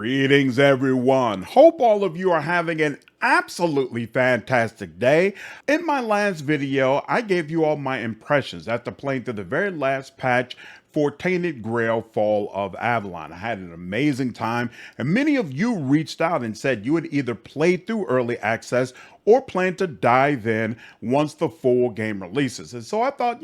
Greetings, everyone. Hope all of you are having an absolutely fantastic day. In my last video, I gave you all my impressions after playing through the very last patch for Tainted Grail Fall of Avalon. I had an amazing time, and many of you reached out and said you would either play through early access or plan to dive in once the full game releases. And so I thought,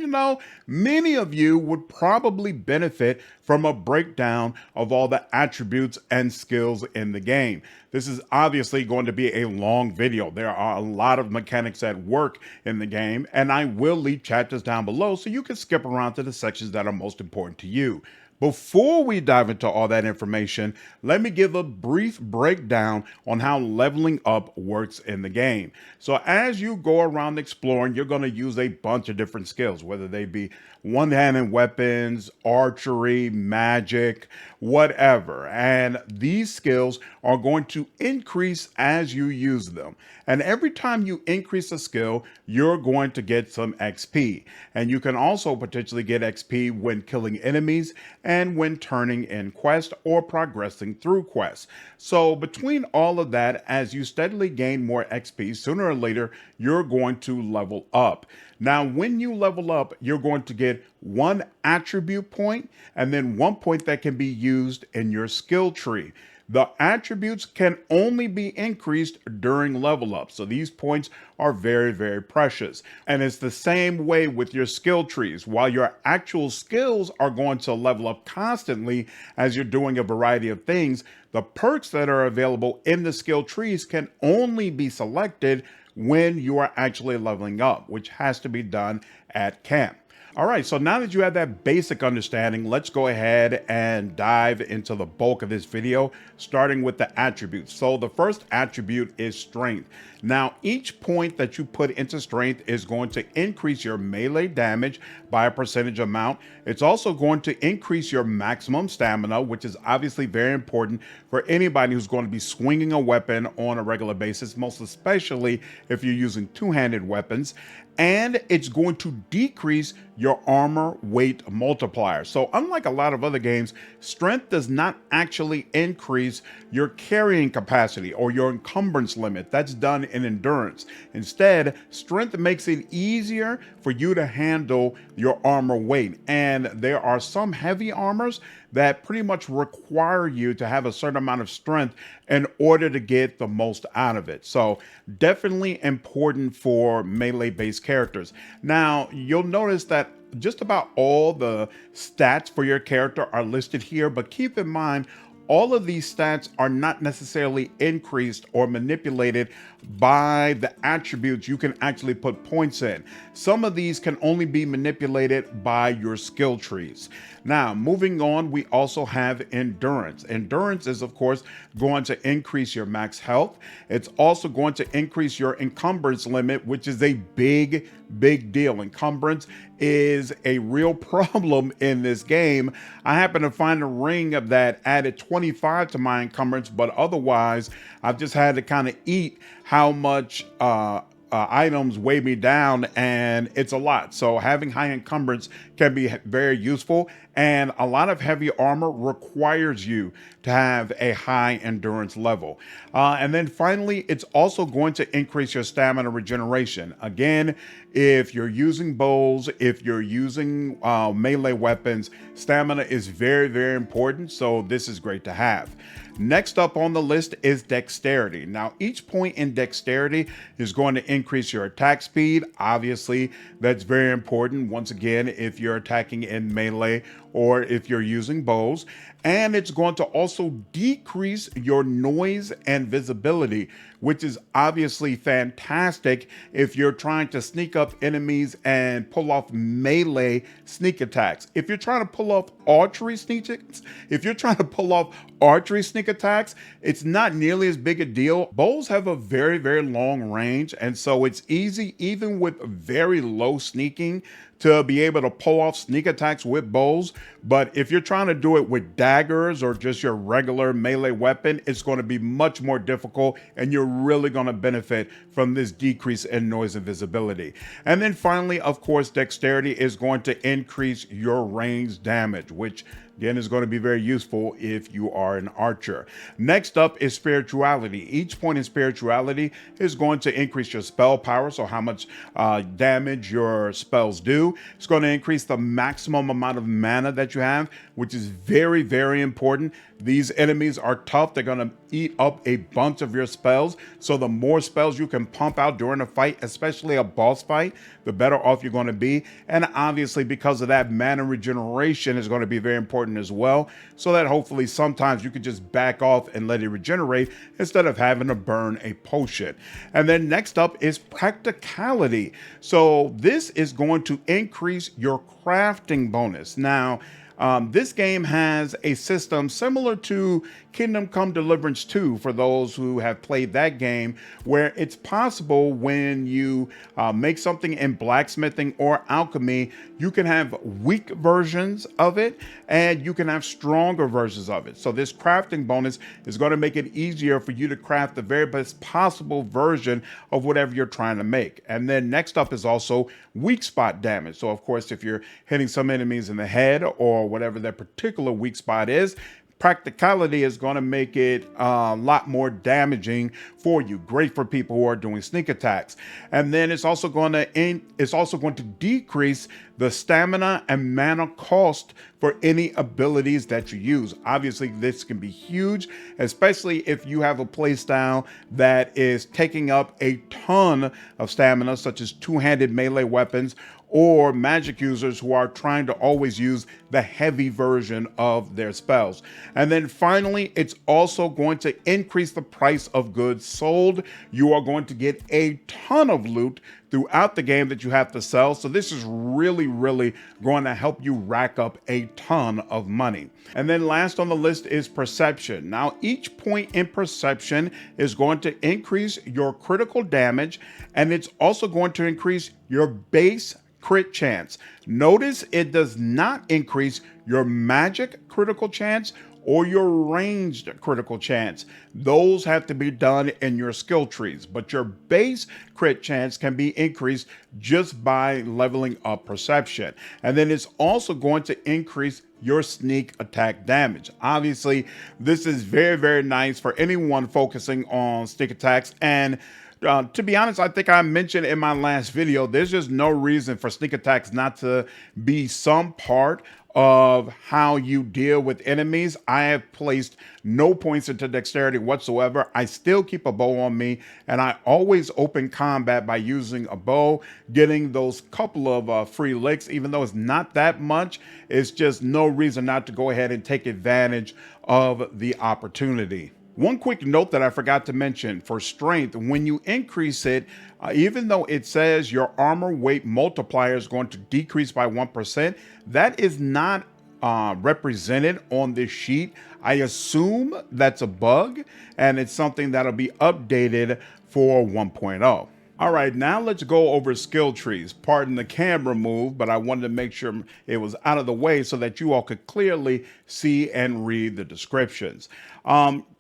many of you would probably benefit from a breakdown of all the attributes and skills in the game. This is obviously going to be a long video. There are a lot of mechanics at work in the game, and I will leave chapters down below so you can skip around to the sections that are most important to you. Before we dive into all that information, let me give a brief breakdown on how leveling up works in the game. So as you go around exploring, you're going to use a bunch of different skills, whether they be one-handed weapons, archery, magic, whatever. And these skills are going to increase as you use them. And every time you increase a skill, you're going to get some XP. And you can also potentially get XP when killing enemies and when turning in quests or progressing through quests. So between all of that, as you steadily gain more XP, sooner or later, you're going to level up. Now, when you level up, you're going to get one attribute point and then 1 point that can be used in your skill tree. The attributes can only be increased during level up. So these points are very, very precious. And it's the same way with your skill trees. While your actual skills are going to level up constantly as you're doing a variety of things, the perks that are available in the skill trees can only be selected when you are actually leveling up, which has to be done at camp. All right, so now that you have that basic understanding, let's go ahead and dive into the bulk of this video, starting with the attributes. So the first attribute is strength. Now, each point that you put into strength is going to increase your melee damage by a percentage amount. It's also going to increase your maximum stamina, which is obviously very important for anybody who's going to be swinging a weapon on a regular basis, most especially if you're using two-handed weapons. And it's going to decrease your armor weight multiplier. So unlike a lot of other games, strength does not actually increase your carrying capacity or your encumbrance limit. That's done in endurance. Instead, strength makes it easier for you to handle your armor weight. And there are some heavy armors that pretty much require you to have a certain amount of strength in order to get the most out of it. So definitely important for melee-based characters. Now, you'll notice that just about all the stats for your character are listed here, but keep in mind, all of these stats are not necessarily increased or manipulated by the attributes you can actually put points in. Some of these can only be manipulated by your skill trees. Now, moving on, we also have endurance. Endurance is, of course, going to increase your max health. It's also going to increase your encumbrance limit, which is a big deal. Encumbrance is a real problem in this game. I happen to find a ring that added 25 to my encumbrance, but otherwise, I've just had to kind of eat how much items weigh me down, and it's a lot. So having high encumbrance can be very useful, and a lot of heavy armor requires you to have a high endurance level. And then finally, it's also going to increase your stamina regeneration. Again, if you're using bows, if you're using melee weapons, stamina is very, very important. So this is great to have. Next up on the list is dexterity. Now, each point in dexterity is going to increase your attack speed. Obviously, that's very important. Once again, if you're attacking in melee or if you're using bows. And it's going to also decrease your noise and visibility, which is obviously fantastic if you're trying to sneak up enemies and pull off melee sneak attacks. If you're trying to pull off archery sneak attacks, it's not nearly as big a deal. Bows have a very, very long range, and so it's easy, even with very low sneaking, to be able to pull off sneak attacks with bows. But if you're trying to do it with daggers or just your regular melee weapon, it's going to be much more difficult, and you're really going to benefit from this decrease in noise and visibility. And then finally, of course, dexterity is going to increase your range damage, which Again, it's going to be very useful if you are an archer. Next up is spirituality. Each point in spirituality is going to increase your spell power, so how much damage your spells do. It's going to increase the maximum amount of mana that you have, which is very, very important. These enemies are tough. They're going to eat up a bunch of your spells. So the more spells you can pump out during a fight, especially a boss fight, the better off you're going to be. And obviously, because of that, mana regeneration is going to be very important as well. So that hopefully sometimes you could just back off and let it regenerate instead of having to burn a potion. And then next up is practicality. So this is going to increase your crafting bonus. Now, this game has a system similar to Kingdom Come Deliverance 2 for those who have played that game, where it's possible when you make something in blacksmithing or alchemy, you can have weak versions of it and you can have stronger versions of it. So this crafting bonus is going to make it easier for you to craft the very best possible version of whatever you're trying to make. And then next up is also weak spot damage. So of course, if you're hitting some enemies in the head or whatever that particular weak spot is, practicality is going to make it a lot more damaging for you. Great for people who are doing sneak attacks. And then it's also going to decrease the stamina and mana cost for any abilities that you use. Obviously, this can be huge, especially if you have a playstyle that is taking up a ton of stamina, such as two-handed melee weapons or magic users who are trying to always use the heavy version of their spells. And then finally, it's also going to increase the price of goods sold. You are going to get a ton of loot throughout the game that you have to sell. So this is really, really going to help you rack up a ton of money. And then last on the list is perception. Now, each point in perception is going to increase your critical damage, and it's also going to increase your base crit chance. Notice it does not increase your magic critical chance or your ranged critical chance. Those have to be done in your skill trees, but your base crit chance can be increased just by leveling up perception. And then it's also going to increase your sneak attack damage. Obviously, this is very, very nice for anyone focusing on sneak attacks. And to be honest, I think I mentioned in my last video, there's just no reason for sneak attacks not to be some part of how you deal with enemies. I have placed no points into dexterity whatsoever. I still keep a bow on me, and I always open combat by using a bow, getting those couple of free licks. Even though it's not that much, it's just no reason not to go ahead and take advantage of the opportunity. One quick note that I forgot to mention for strength, when you increase it, even though it says your armor weight multiplier is going to decrease by 1%, that is not represented on this sheet. I assume that's a bug, and it's something that'll be updated for 1.0. All right, now let's go over skill trees. Pardon the camera move, but I wanted to make sure it was out of the way so that you all could clearly see and read the descriptions.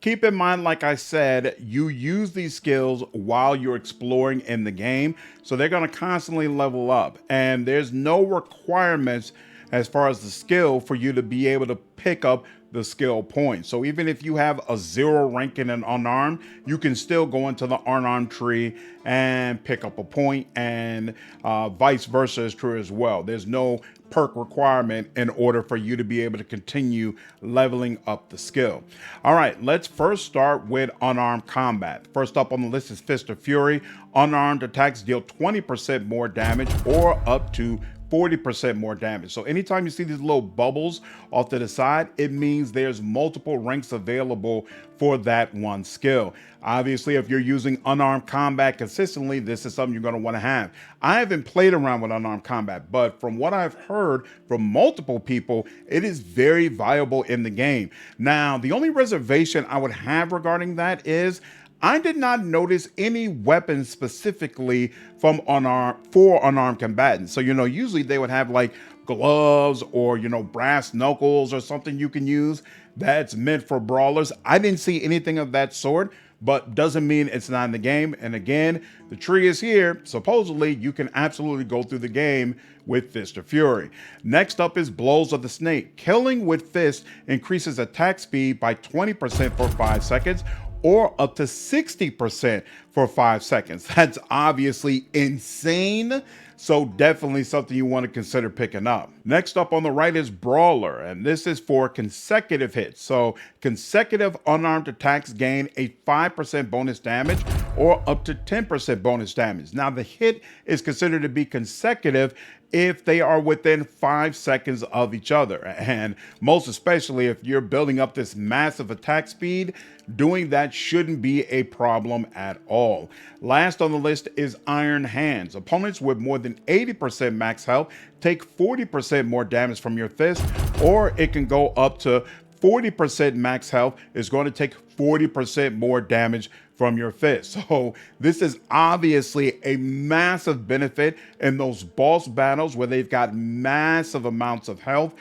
Keep in mind, like I said, you use these skills while you're exploring in the game, so they're going to constantly level up, and there's no requirements as far as the skill for you to be able to pick up the skill points. So even if you have a 0 rank in an unarmed, you can still go into the unarmed tree and pick up a point, and vice versa is true as well. There's no perk requirement in order for you to be able to continue leveling up the skill. All right, let's first start with unarmed combat. First up on the list is Fist of Fury. Unarmed attacks deal 20% more damage or up to 40% more damage. So anytime you see these little bubbles off to the side, it means there's multiple ranks available for that one skill. Obviously, if you're using unarmed combat consistently, this is something you're going to want to have. I haven't played around with unarmed combat, but from what I've heard from multiple people, it is very viable in the game. Now, the only reservation I would have regarding that is I did not notice any weapons specifically from unarmed combatants. So, usually they would have like gloves or, brass knuckles or something you can use that's meant for brawlers. I didn't see anything of that sort, but doesn't mean it's not in the game. And again, the tree is here. Supposedly, you can absolutely go through the game with Fist of Fury. Next up is Blows of the Snake. Killing with Fist increases attack speed by 20% for 5 seconds, or up to 60% for 5 seconds. That's obviously insane. So definitely something you want to consider picking up. Next up on the right is Brawler, and this is for consecutive hits. So consecutive unarmed attacks gain a 5% bonus damage or up to 10% bonus damage. Now the hit is considered to be consecutive if they are within 5 seconds of each other. And most especially if you're building up this massive attack speed, doing that shouldn't be a problem at all. Last on the list is Iron Hands. Opponents with more than 80% max health take 40% more damage from your fist, or it can go up to 40% max health is going to take 40% more damage from your fist. So this is obviously a massive benefit in those boss battles where they've got massive amounts of health.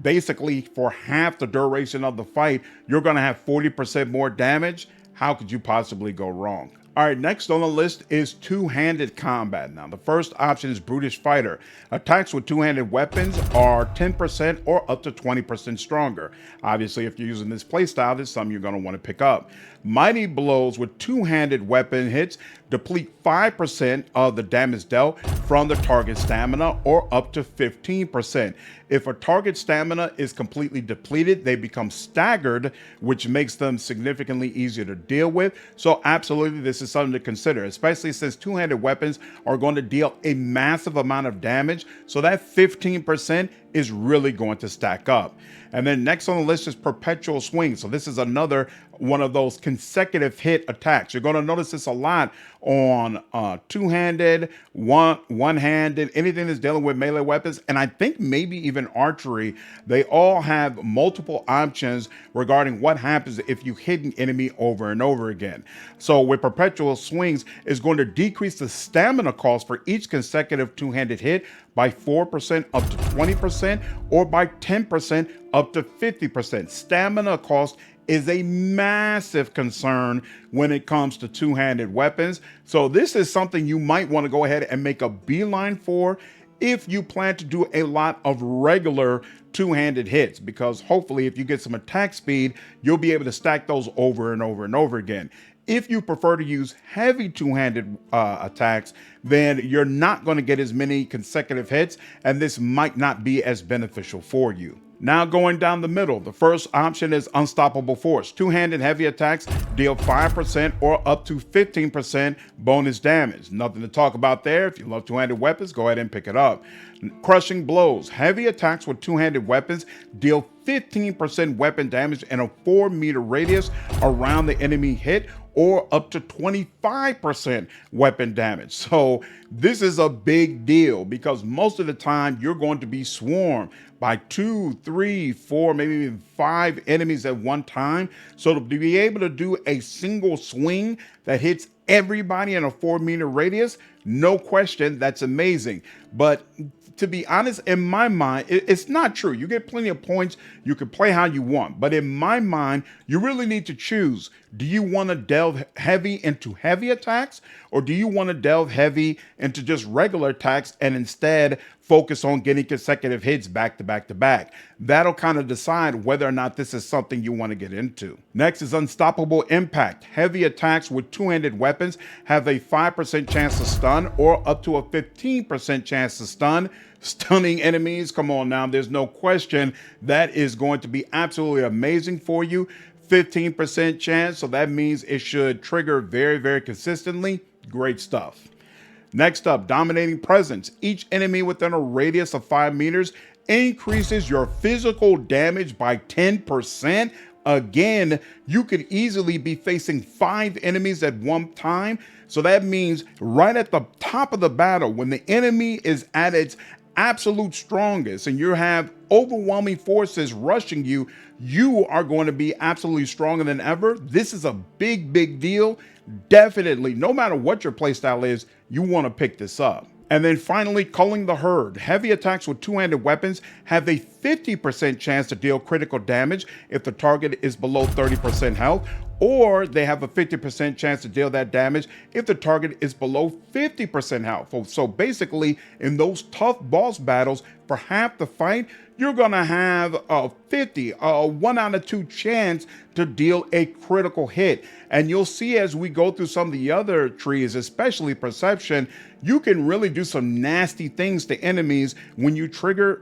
Basically, for half the duration of the fight, you're going to have 40% more damage. How could you possibly go wrong? All right, next on the list is two-handed combat. Now, the first option is Brutish Fighter. Attacks with two-handed weapons are 10% or up to 20% stronger. Obviously, if you're using this playstyle, this is something you're going to want to pick up. Mighty Blows with two-handed weapon hits deplete 5% of the damage dealt from the target stamina, or up to 15%. If a target stamina is completely depleted, they become staggered, which makes them significantly easier to deal with. So absolutely, this is something to consider, especially since two-handed weapons are going to deal a massive amount of damage. So that 15% is really going to stack up. And then next on the list is Perpetual Swing. So this is another one of those consecutive hit attacks. You're going to notice this a lot on two-handed, one-handed, anything that's dealing with melee weapons, and I think maybe even archery. They all have multiple options regarding what happens if you hit an enemy over and over again. So with Perpetual Swings, it's going to decrease the stamina cost for each consecutive two-handed hit by 4% up to 20%, or by 10% up to 50%. Stamina cost is a massive concern when it comes to two-handed weapons. So this is something you might want to go ahead and make a beeline for if you plan to do a lot of regular two-handed hits, because hopefully if you get some attack speed, you'll be able to stack those over and over and over again. If you prefer to use heavy two-handed attacks, then you're not going to get as many consecutive hits, and this might not be as beneficial for you. Now going down the middle, the first option is Unstoppable Force. Two-handed heavy attacks deal 5% or up to 15% bonus damage. Nothing to talk about there. If you love two-handed weapons, go ahead and pick it up. Crushing Blows. Heavy attacks with two-handed weapons deal 15% weapon damage in a 4-meter radius around the enemy hit, or up to 25% weapon damage. So this is a big deal because most of the time you're going to be swarmed by 2, 3, 4, maybe even 5 enemies at one time. So to be able to do a single swing that hits everybody in a 4-meter radius, no question, that's amazing. But to be honest, in my mind, it's not true. You get plenty of points. You can play how you want. But in my mind, you really need to choose. Do you want to delve heavy into heavy attacks, or do you want to delve heavy into just regular attacks and instead focus on getting consecutive hits back to back to back? That'll kind of decide whether or not this is something you want to get into. Next is Unstoppable Impact. Heavy attacks with two-handed weapons have a 5% chance to stun, or up to a 15% chance to stun. Stunning enemies, come on now, there's no question that is going to be absolutely amazing for you. 15% chance, so that means it should trigger very, very consistently. Great stuff. Next up, Dominating Presence. Each enemy within a radius of 5 meters increases your physical damage by 10%. Again, you could easily be facing 5 enemies at one time. So that means right at the top of the battle, when the enemy is at its absolute strongest and you have overwhelming forces rushing you, you are going to be absolutely stronger than ever. This is a big, big deal. Definitely, no matter what your playstyle is, you want to pick this up. And then finally, Culling the Herd. Heavy attacks with two-handed weapons have a 50% chance to deal critical damage if the target is below 30% health, or they have a 50% chance to deal that damage if the target is below 50% health. So basically, in those tough boss battles, for half the fight, you're gonna have a 1 out of 2 chance to deal a critical hit. And you'll see as we go through some of the other trees, especially perception, you can really do some nasty things to enemies when you trigger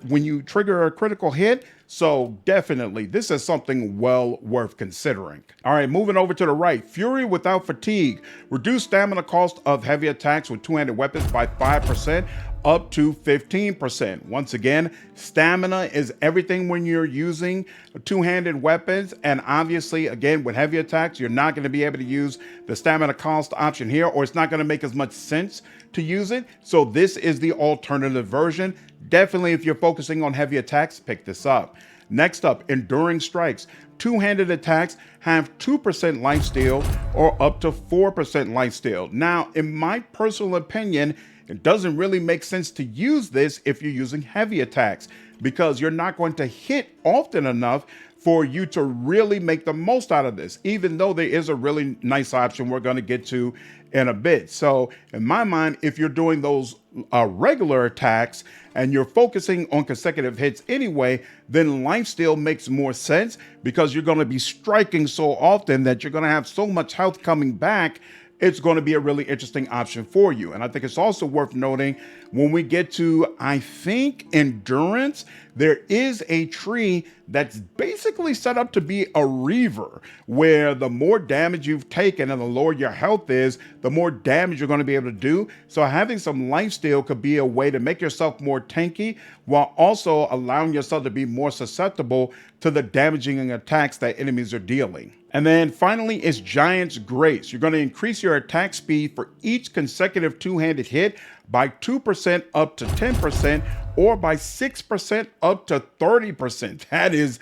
a critical hit. So definitely, this is something well worth considering. All right, moving over to the right, Fury without fatigue. Reduce stamina cost of heavy attacks with two-handed weapons by 5%. Up to 15%. Once again, stamina is everything when you're using two-handed weapons. And obviously, again, with heavy attacks, you're not going to be able to use the stamina cost option here, or it's not going to make as much sense to use it. So this is the alternative version. Definitely, if you're focusing on heavy attacks, pick this up. Next up, Enduring Strikes. Two-handed attacks have 2% lifesteal or up to 4% lifesteal. Now, in my personal opinion, it doesn't really make sense to use this if you're using heavy attacks, because you're not going to hit often enough for you to really make the most out of this, even though there is a really nice option we're going to get to in a bit. So in my mind, if you're doing those regular attacks and you're focusing on consecutive hits anyway, then lifesteal makes more sense, because you're going to be striking so often that you're going to have so much health coming back. It's going to be a really interesting option for you. And I think it's also worth noting, when we get to, I think, Endurance, there is a tree that's basically set up to be a Reaver, where the more damage you've taken and the lower your health is, the more damage you're going to be able to do. So having some lifesteal could be a way to make yourself more tanky, while also allowing yourself to be more susceptible to the damaging attacks that enemies are dealing. And then finally is Giant's Grace. You're going to increase your attack speed for each consecutive two-handed hit by 2% up to 10%, or by 6% up to 30%. That is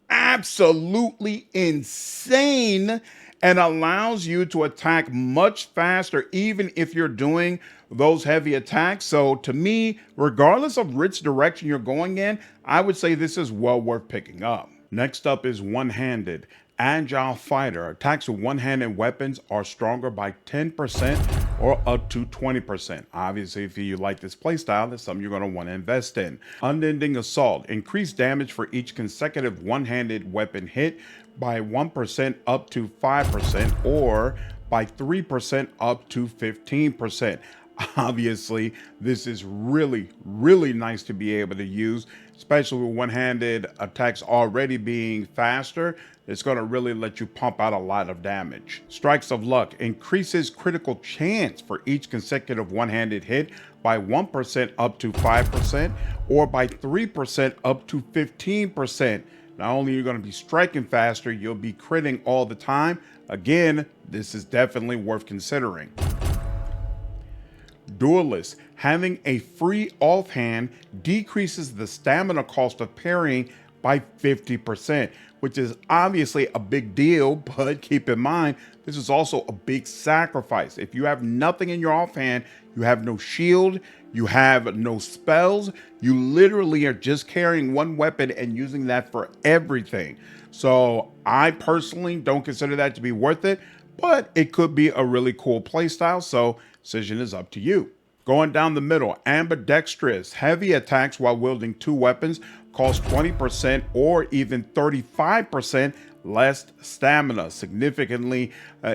absolutely insane, and allows you to attack much faster, even if you're doing those heavy attacks. So to me, regardless of which direction you're going in, I would say this is well worth picking up. Next up is One-Handed. Agile Fighter. Attacks with one-handed weapons are stronger by 10% or up to 20%. Obviously, if you like this playstyle, that's something you're going to want to invest in. Unending Assault. Increase damage for each consecutive one-handed weapon hit by 1% up to 5%, or by 3% up to 15%. Obviously, this is really, really nice to be able to use, especially with one-handed attacks already being faster. It's going to really let you pump out a lot of damage. Strikes of Luck increases critical chance for each consecutive one-handed hit by 1% up to 5%, or by 3% up to 15%. Not only are you going to be striking faster, you'll be critting all the time. Again, this is definitely worth considering. Duelist. Having a free offhand decreases the stamina cost of parrying by 50%, which is obviously a big deal, but keep in mind, this is also a big sacrifice. If you have nothing in your offhand, you have no shield, you have no spells, you literally are just carrying one weapon and using that for everything. So I personally don't consider that to be worth it, but it could be a really cool playstyle, so decision is up to you. Going down the middle, Ambidextrous. Heavy attacks while wielding two weapons cost 20% or even 35% less stamina, significantly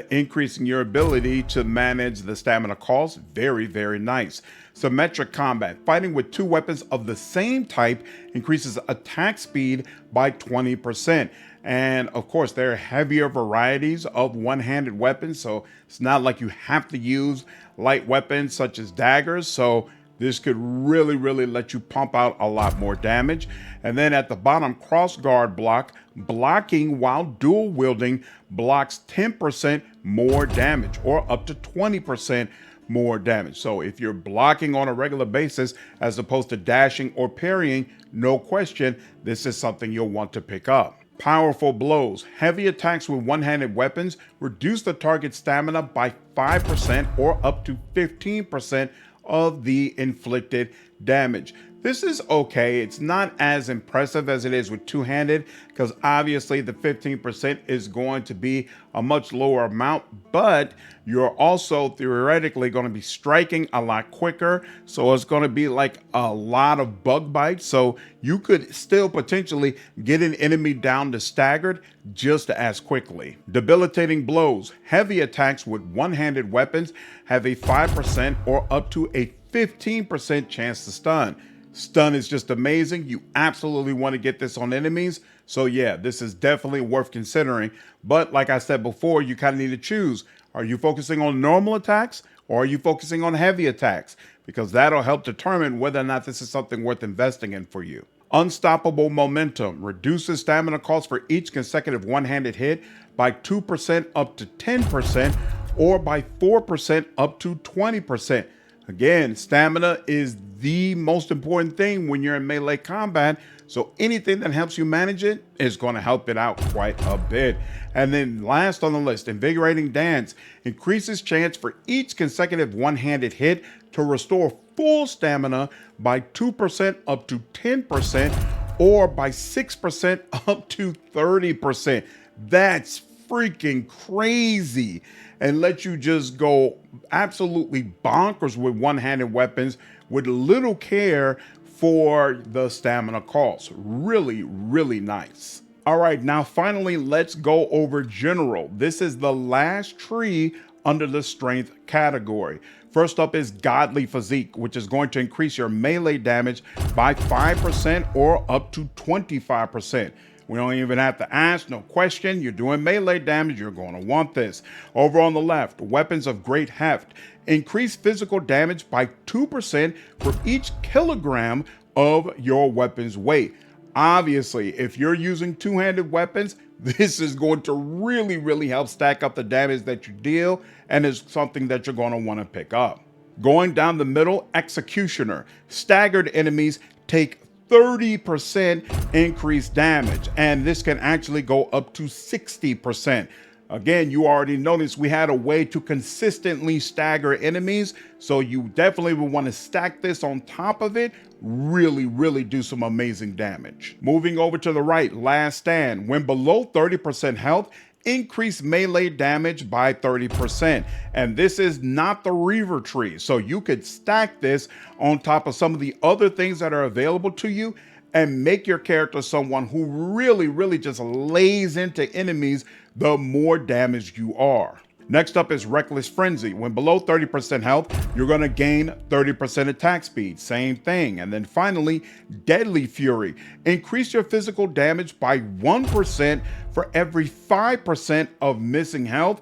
increasing your ability to manage the stamina cost. Very, very nice. Symmetric combat. Fighting with two weapons of the same type increases attack speed by 20%. And of course, there are heavier varieties of one-handed weapons, so it's not like you have to use light weapons such as daggers. So this could really, really let you pump out a lot more damage. And then at the bottom, cross guard block. Blocking while dual wielding blocks 10% more damage, or up to 20% more damage. So if you're blocking on a regular basis as opposed to dashing or parrying, no question, this is something you'll want to pick up. Powerful blows. Heavy attacks with one-handed weapons reduce the target's stamina by 5% or up to 15% of the inflicted damage. This is okay. It's not as impressive as it is with two-handed, because obviously the 15% is going to be a much lower amount, but you're also theoretically going to be striking a lot quicker. So it's going to be like a lot of bug bites. So you could still potentially get an enemy down to staggered just as quickly. Debilitating blows. Heavy attacks with one-handed weapons have a 5% or up to a 15% chance to stun. Stun is just amazing. You absolutely want to get this on enemies. So yeah, this is definitely worth considering. But like I said before, you kind of need to choose. Are you focusing on normal attacks or are you focusing on heavy attacks? Because that'll help determine whether or not this is something worth investing in for you. Unstoppable momentum reduces stamina cost for each consecutive one-handed hit by 2% up to 10% or by 4% up to 20%. Again, stamina is the most important thing when you're in melee combat, so anything that helps you manage it is going to help it out quite a bit. And then last on the list, invigorating dance increases chance for each consecutive one-handed hit to restore full stamina by 2% up to 10% or by 6% up to 30%. That's freaking crazy, and let you just go absolutely bonkers with one-handed weapons with little care for the stamina cost. Really, really nice. All right, now finally, let's go over general. This is the last tree under the strength category. First up is Godly Physique, which is going to increase your melee damage by 5% or up to 25%. We don't even have to ask, no question. You're doing melee damage, you're going to want this. Over on the left, Weapons of Great Heft. Increase physical damage by 2% for each kilogram of your weapon's weight. Obviously, if you're using two-handed weapons, this is going to really, really help stack up the damage that you deal, and is something that you're going to want to pick up. Going down the middle, Executioner. Staggered enemies take 30% increased damage, and this can actually go up to 60%. Again, you already noticed we had a way to consistently stagger enemies, so you definitely would want to stack this on top of it. Really, really do some amazing damage. Moving over to the right, Last Stand. When below 30% health, increase melee damage by 30%. And this is not the Reaver tree, so you could stack this on top of some of the other things that are available to you and make your character someone who really, really just lays into enemies the more damaged you are. Next up is Reckless Frenzy. When below 30% health, you're going to gain 30% attack speed. Same thing. And then finally, Deadly Fury. Increase your physical damage by 1% for every 5% of missing health.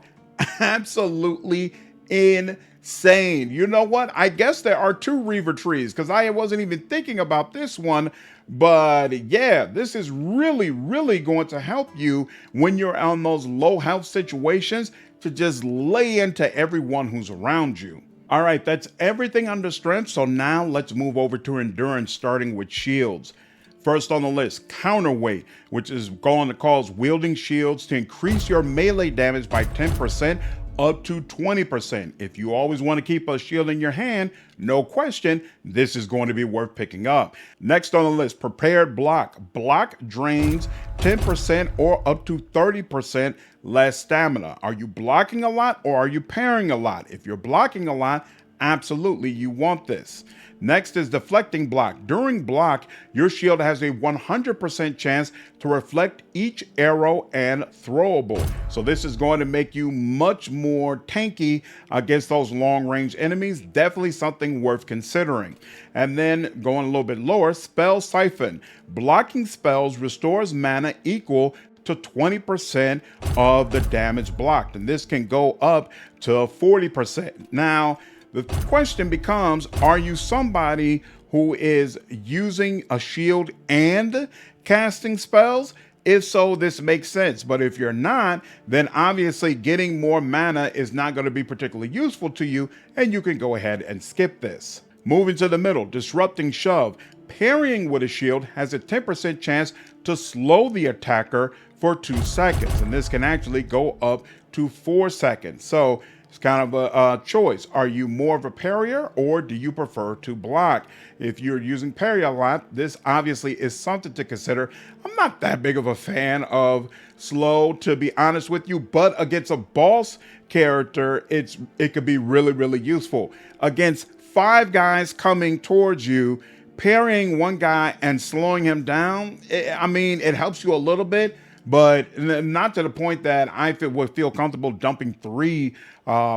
Absolutely insane. You know what? I guess there are two Reaver trees because I wasn't even thinking about this one. But yeah, this is really, really going to help you when you're on those low health situations to just lay into everyone who's around you. All right, that's everything under strength. So now let's move over to endurance, starting with shields. First on the list, Counterweight, which is going to cause wielding shields to increase your melee damage by 10% up to 20%. If you always want to keep a shield in your hand, no question, this is going to be worth picking up. Next on the list, Prepared Block. Block drains 10% or up to 30% less stamina. Are you blocking a lot or are you parrying a lot? If you're blocking a lot, absolutely you want this. Next is Deflecting Block. During block, your shield has a 100% chance to reflect each arrow and throwable. So this is going to make you much more tanky against those long-range enemies. Definitely something worth considering. And then going a little bit lower, Spell Siphon. Blocking spells restores mana equal to 20% of the damage blocked, and this can go up to 40%. Now, the question becomes, are you somebody who is using a shield and casting spells? If so, this makes sense. But if you're not, then obviously getting more mana is not going to be particularly useful to you, and you can go ahead and skip this. Moving to the middle, Disrupting Shove. Parrying with a shield has a 10% chance to slow the attacker for 2 seconds, and this can actually go up to 4 seconds. So It's kind of a choice. Are you more of a parrier or do you prefer to block? If you're using parry a lot, this obviously is something to consider. I'm not that big of a fan of slow, to be honest with you, but against a boss character, it could be really, really useful. Against five guys coming towards you, parrying one guy and slowing him down, I mean, it helps you a little bit, but not to the point that would feel comfortable dumping 3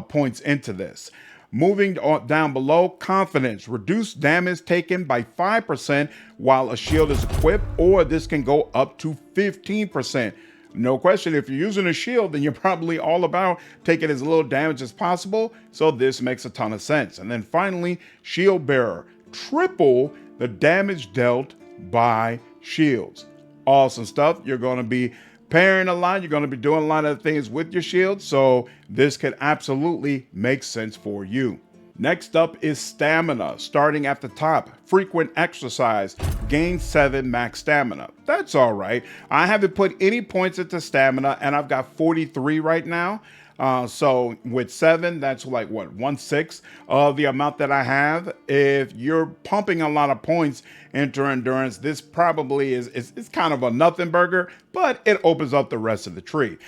points into this. Moving down below, confidence. Reduce damage taken by 5% while a shield is equipped, or this can go up to 15%. No question, if you're using a shield, then you're probably all about taking as little damage as possible, so this makes a ton of sense. And then finally, shield bearer. Triple the damage dealt by shields. Awesome stuff. You're going to be parrying a lot. You're going to be doing a lot of things with your shield, so this could absolutely make sense for you. Next up is stamina. Starting at the top, frequent exercise, gain 7 max stamina. That's all right. I haven't put any points into stamina, and I've got 43 right now. So with 7, that's like what, 1/6 of the amount that I have. If you're pumping a lot of points into endurance, this probably is kind of a nothing burger, but it opens up the rest of the tree.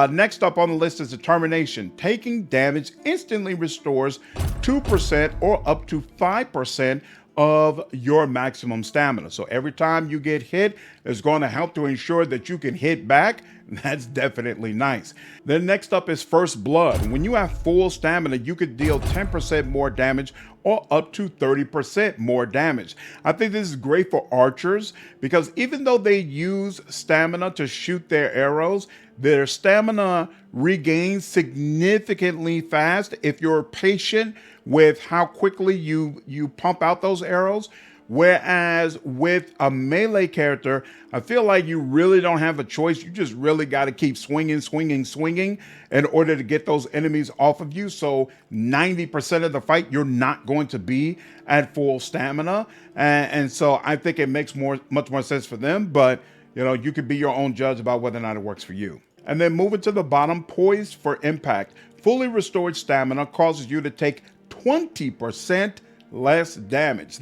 Next up on the list is determination. Taking damage instantly restores 2% or up to 5% of your maximum stamina. So every time you get hit, it's going to help to ensure that you can hit back. That's definitely nice. Then next up is first blood. When you have full stamina, you could deal 10% more damage or up to 30% more damage. I think this is great for archers because even though they use stamina to shoot their arrows, their stamina regains significantly fast if you're patient with how quickly you pump out those arrows. Whereas with a melee character, I feel like you really don't have a choice. You just really got to keep swinging in order to get those enemies off of you. So 90% of the fight, you're not going to be at full stamina. And so I think it makes much more sense for them. But, you could be your own judge about whether or not it works for you. And then moving to the bottom, poised for impact. Fully restored stamina causes you to take 20% less damage.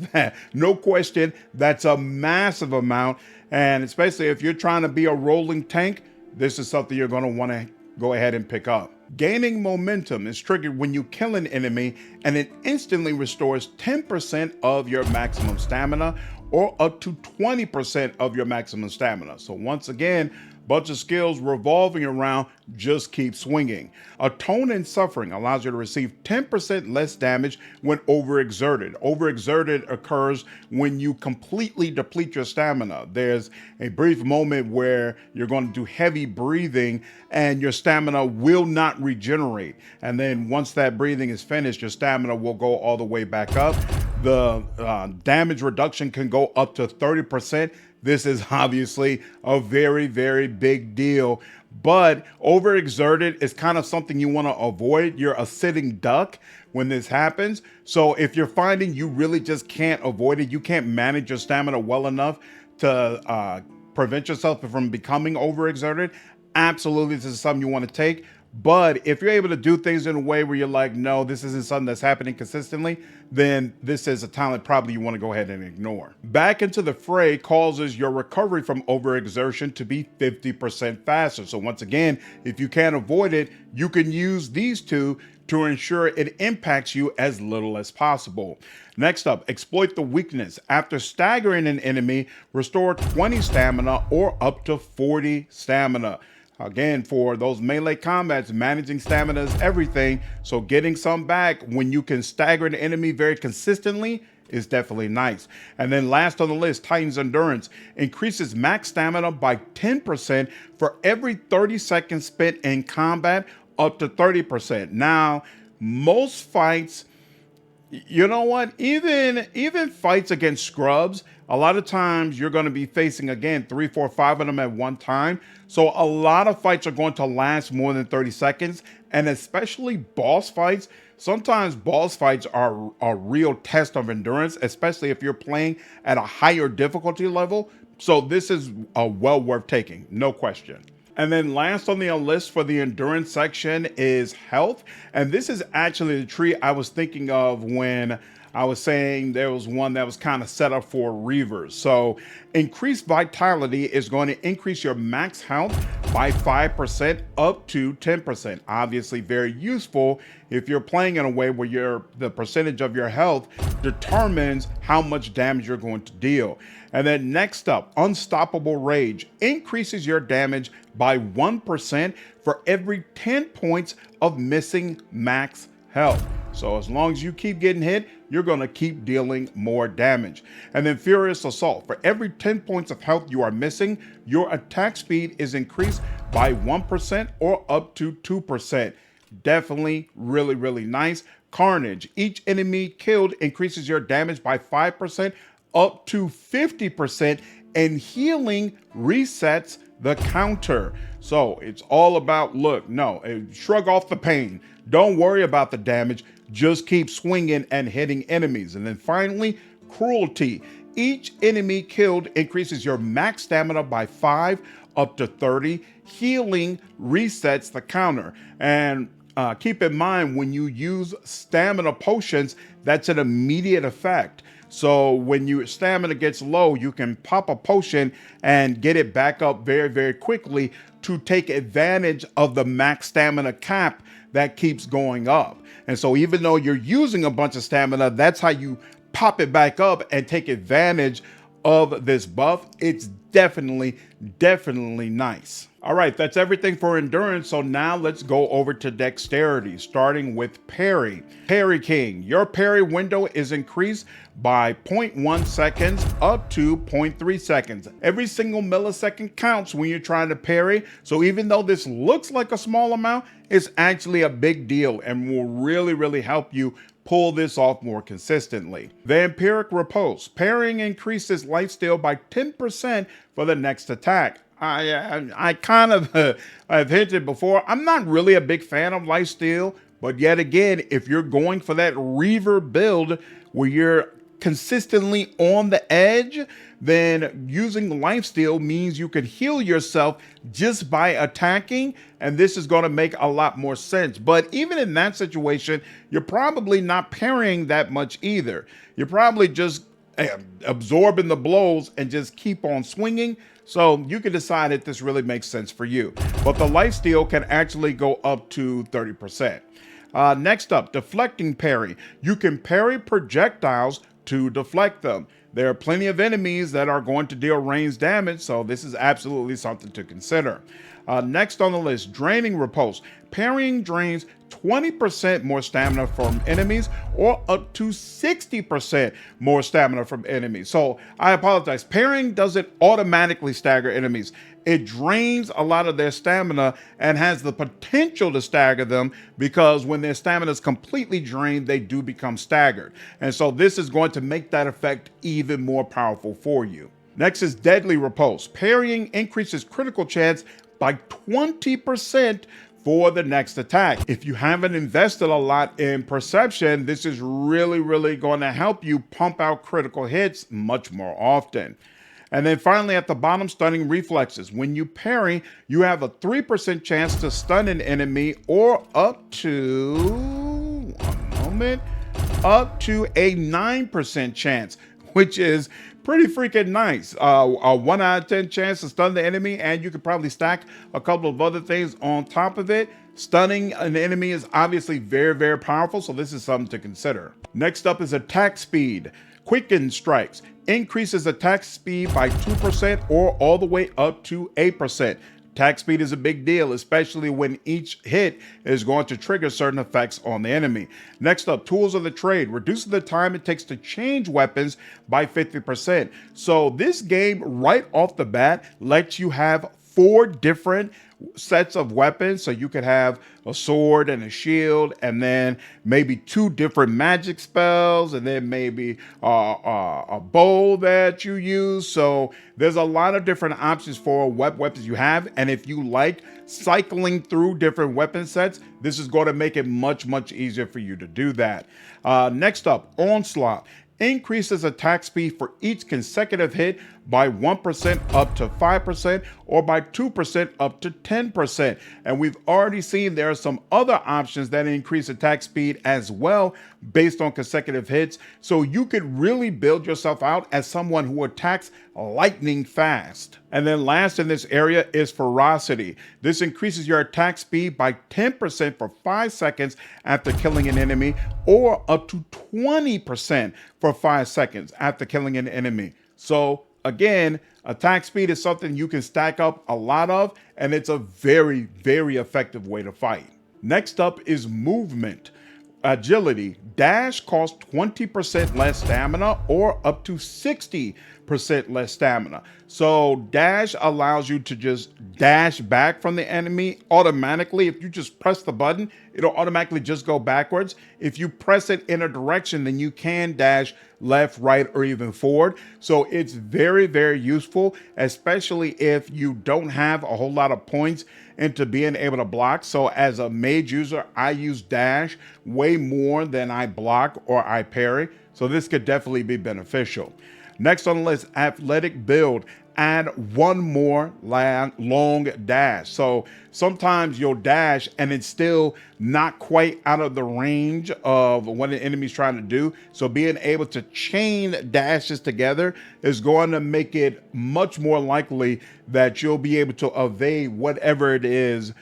No question, that's a massive amount. And especially if you're trying to be a rolling tank, this is something you're going to want to go ahead and pick up. Gaining momentum is triggered when you kill an enemy, and it instantly restores 10% of your maximum stamina or up to 20% of your maximum stamina. So once again, bunch of skills revolving around just keep swinging. Atone and suffering allows you to receive 10% less damage when overexerted. Overexerted occurs when you completely deplete your stamina. There's a brief moment where you're going to do heavy breathing and your stamina will not regenerate. And then once that breathing is finished, your stamina will go all the way back up. The damage reduction can go up to 30%. This is obviously a very, very big deal, but overexerted is kind of something you want to avoid. You're a sitting duck when this happens. So if you're finding you really just can't avoid it, you can't manage your stamina well enough to prevent yourself from becoming overexerted, absolutely this is something you want to take. But if you're able to do things in a way where you're like, no, this isn't something that's happening consistently, then this is a talent probably you want to go ahead and ignore. Back into the fray causes your recovery from overexertion to be 50% faster. So once again, if you can't avoid it, you can use these two to ensure it impacts you as little as possible. Next up, exploit the weakness. After staggering an enemy, restore 20 stamina or up to 40 stamina. Again, for those melee combats, managing stamina is everything. So getting some back when you can stagger an enemy very consistently is definitely nice. And then last on the list, Titan's Endurance increases max stamina by 10% for every 30 seconds spent in combat, up to 30%. Now, most fights, you know what? Even fights against scrubs, a lot of times you're going to be facing, again, 3, 4, 5 of them at one time. So a lot of fights are going to last more than 30 seconds. And especially boss fights. Sometimes boss fights are a real test of endurance, especially if you're playing at a higher difficulty level. So this is well worth taking, no question. And then last on the list for the endurance section is health. And this is actually the tree I was thinking of when I was saying there was one that was kind of set up for reavers. So increased vitality is going to increase your max health by 5% up to 10%. Obviously very useful if you're playing in a way where the percentage of your health determines how much damage you're going to deal. And then next up, Unstoppable Rage increases your damage by 1% for every 10 points of missing max health. So as long as you keep getting hit, you're going to keep dealing more damage. And then Furious Assault, for every 10 points of health you are missing, your attack speed is increased by 1% or up to 2%. Definitely really, really nice. Carnage, each enemy killed increases your damage by 5% up to 50%, and healing resets the counter. So it's all about, shrug off the pain. Don't worry about the damage. Just keep swinging and hitting enemies. And then finally, Cruelty. Each enemy killed increases your max stamina by 5 up to 30. Healing resets the counter. And keep in mind, when you use stamina potions, that's an immediate effect. So when your stamina gets low, you can pop a potion and get it back up very, very quickly to take advantage of the max stamina cap that keeps going up. And so even though you're using a bunch of stamina, that's how you pop it back up and take advantage of this buff. It's definitely nice. All right, that's everything for endurance. So now let's go over to dexterity, starting with parry. Parry King, your parry window is increased by 0.1 seconds up to 0.3 seconds. Every single millisecond counts when you're trying to parry. So even though this looks like a small amount, it's actually a big deal and will really, really help you pull this off more consistently. Vampiric Repulse. Parrying increases lifesteal by 10% for the next attack. I kind of I've hinted before, I'm not really a big fan of lifesteal, but yet again, if you're going for that Reaver build where you're consistently on the edge, then using lifesteal means you can heal yourself just by attacking, and this is going to make a lot more sense. But even in that situation, you're probably not parrying that much either. You're probably just absorbing the blows and just keep on swinging. So you can decide if this really makes sense for you. But the lifesteal can actually go up to 30%. Next up, deflecting parry. You can parry projectiles to deflect them. There are plenty of enemies that are going to deal ranged damage, so this is absolutely something to consider. Next on the list, draining repulse. Parrying drains 20% more stamina from enemies or up to 60% more stamina from enemies. So I apologize. Parrying doesn't automatically stagger enemies. It drains a lot of their stamina and has the potential to stagger them because when their stamina is completely drained, they do become staggered. And so this is going to make that effect even more powerful for you. Next is deadly repulse. Parrying increases critical chance by 20% for the next attack. If you haven't invested a lot in perception, this is really, really going to help you pump out critical hits much more often. And then finally at the bottom, stunning reflexes. When you parry, you have a 3% chance to stun an enemy or up to a 9% chance, which is pretty freaking nice. A 1 out of 10 chance to stun the enemy, and you could probably stack a couple of other things on top of it. Stunning an enemy is obviously very, very powerful, so this is something to consider. Next up is attack speed. Quicken strikes increases attack speed by 2% or all the way up to 8%. Attack speed is a big deal, especially when each hit is going to trigger certain effects on the enemy. Next up, tools of the trade. Reduces the time it takes to change weapons by 50%. So this game right off the bat lets you have 4 different sets of weapons. So you could have a sword and a shield, and then maybe 2 different magic spells, and then maybe a bow that you use. So there's a lot of different options for what weapons you have. And if you like cycling through different weapon sets, this is going to make it much, much easier for you to do that. Next up, onslaught. Increases attack speed for each consecutive hit by 1% up to 5%, or by 2% up to 10%. And we've already seen there are some other options that increase attack speed as well based on consecutive hits. So you could really build yourself out as someone who attacks lightning fast. And then last in this area is ferocity. This increases your attack speed by 10% for 5 seconds after killing an enemy, or up to 20% for 5 seconds after killing an enemy. So again, attack speed is something you can stack up a lot of, and it's a very, very effective way to fight. Next up is movement. Agility. Dash costs 20% less stamina, or up to 60% less stamina. So dash allows you to just dash back from the enemy automatically. If you just press the button, it'll automatically just go backwards. If you press it in a direction, then you can dash left, right, or even forward. So it's very, very useful, especially if you don't have a whole lot of points into being able to block. So as a mage user, I use dash way more than I block or I parry. So this could definitely be beneficial. Next on the list, athletic build. Add one more long dash. So sometimes you'll dash and it's still not quite out of the range of what an enemy's trying to do. So being able to chain dashes together is going to make it much more likely that you'll be able to evade whatever it is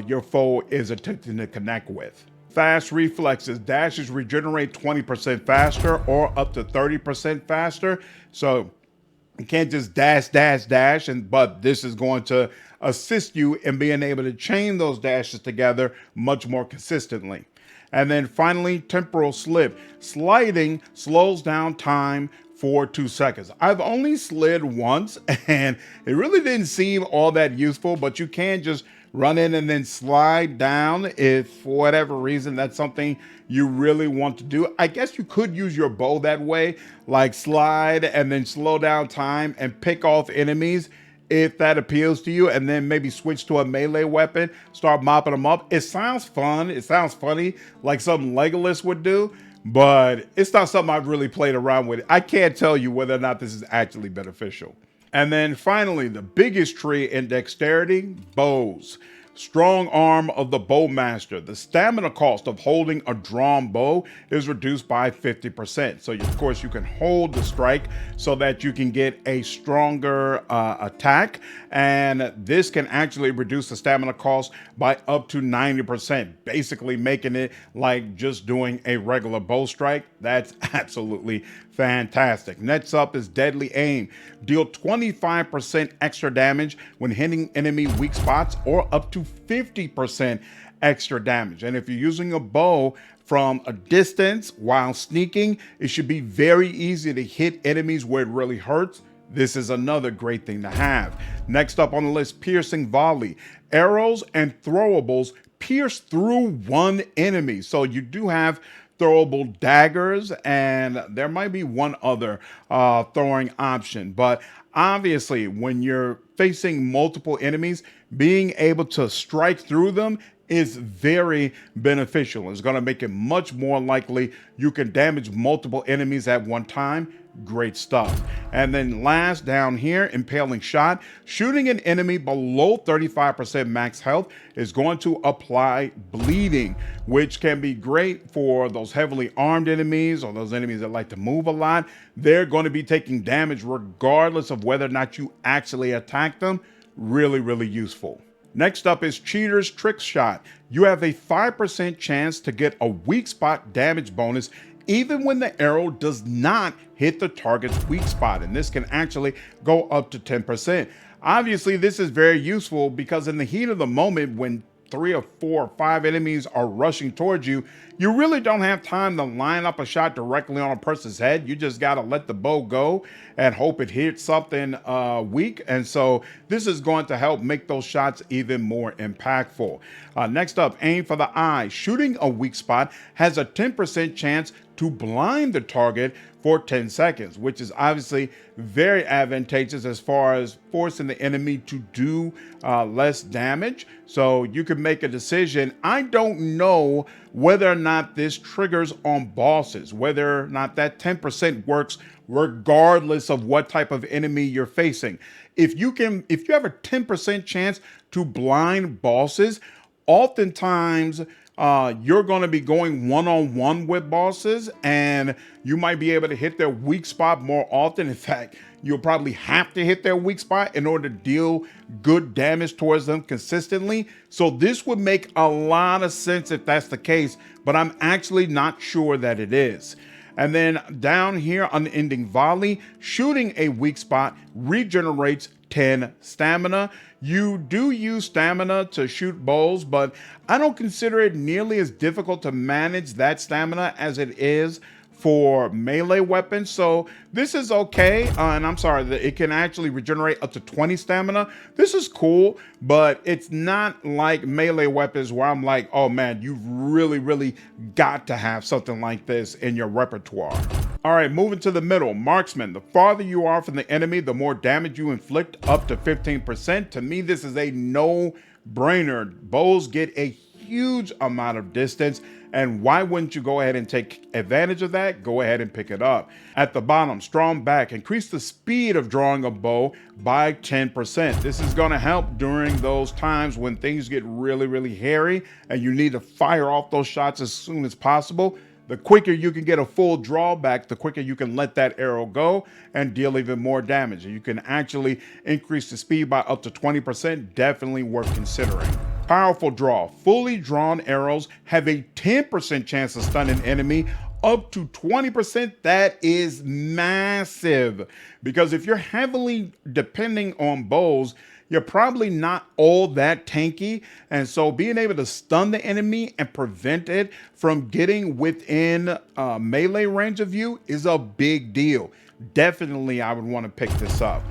your foe is attempting to connect with. Fast reflexes. Dashes regenerate 20% faster, or up to 30% faster. So you can't just dash, but this is going to assist you in being able to chain those dashes together much more consistently. And then finally, temporal slip. Sliding slows down time for 2 seconds. I've only slid once and it really didn't seem all that useful, but you can just run in and then slide down if for whatever reason that's something you really want to do. I guess you could use your bow that way, like slide and then slow down time and pick off enemies if that appeals to you, and then maybe switch to a melee weapon, start mopping them up. It sounds fun. It sounds funny, like something Legolas would do, but it's not something I've really played around with. I can't tell you whether or not this is actually beneficial. And then finally, the biggest tree in dexterity, bows. Strong arm of the bowmaster. The stamina cost of holding a drawn bow is reduced by 50%. So of course you can hold the strike so that you can get a stronger attack. And this can actually reduce the stamina cost by up to 90%, basically making it like just doing a regular bow strike. That's absolutely fantastic. Next up is deadly aim. Deal 25% extra damage when hitting enemy weak spots, or up to 50% extra damage. And if you're using a bow from a distance while sneaking, it should be very easy to hit enemies where it really hurts. This is another great thing to have. Next up on the list, piercing volley. Arrows and throwables pierce through one enemy. So you do have throwable daggers, and there might be one other throwing option. But obviously, when you're facing multiple enemies, being able to strike through them is very beneficial. It's going to make it much more likely you can damage multiple enemies at one time. Great stuff. And then last down here, impaling shot. Shooting an enemy below 35% max health is going to apply bleeding, which can be great for those heavily armed enemies or those enemies that like to move a lot. They're going to be taking damage regardless of whether or not you actually attack them. Really, really useful. Next up is Cheater's Trick Shot. You have a 5% chance to get a weak spot damage bonus even when the arrow does not hit the target's weak spot, and this can actually go up to 10%. Obviously, this is very useful because in the heat of the moment, when 3 or 4 or 5 enemies are rushing towards you, you really don't have time to line up a shot directly on a person's head. You just got to let the bow go and hope it hits something weak. And so this is going to help make those shots even more impactful. Next up, aim for the eye. Shooting a weak spot has a 10% chance to blind the target for 10 seconds, which is obviously very advantageous as far as forcing the enemy to do less damage. So you can make a decision. I don't know whether or not this triggers on bosses, whether or not that 10% works regardless of what type of enemy you're facing. If you have a 10% chance to blind bosses, oftentimes you're going to be going one-on-one with bosses, and you might be able to hit their weak spot more often. In fact, you'll probably have to hit their weak spot in order to deal good damage towards them consistently. So this would make a lot of sense if that's the case, but I'm actually not sure that it is. And then down here on the ending volley, shooting a weak spot regenerates 10 stamina. You do use stamina to shoot bows, but I don't consider it nearly as difficult to manage that stamina as it is for melee weapons. So this is okay. And I'm sorry, that it can actually regenerate up to 20 stamina. This is cool, but it's not like melee weapons where I'm like, oh man, you've really got to have something like this in your repertoire. All right, moving to the middle, marksman. The farther you are from the enemy, the more damage you inflict, up to 15%. To me, this is a no-brainer. Bows get a huge amount of distance, and why wouldn't you go ahead and take advantage of that? Go ahead and pick it up. At the bottom, strong back. Increase the speed of drawing a bow by 10%. This is going to help during those times when things get really hairy and you need to fire off those shots as soon as possible. The quicker you can get a full drawback, the quicker you can let that arrow go and deal even more damage. You can actually increase the speed by up to 20%, definitely worth considering. Powerful draw. Fully drawn arrows have a 10% chance of stunning an enemy, up to 20%. That is massive, because if you're heavily depending on bows, you're probably not all that tanky. And so being able to stun the enemy and prevent it from getting within melee range of you is a big deal. Definitely, I would want to pick this up.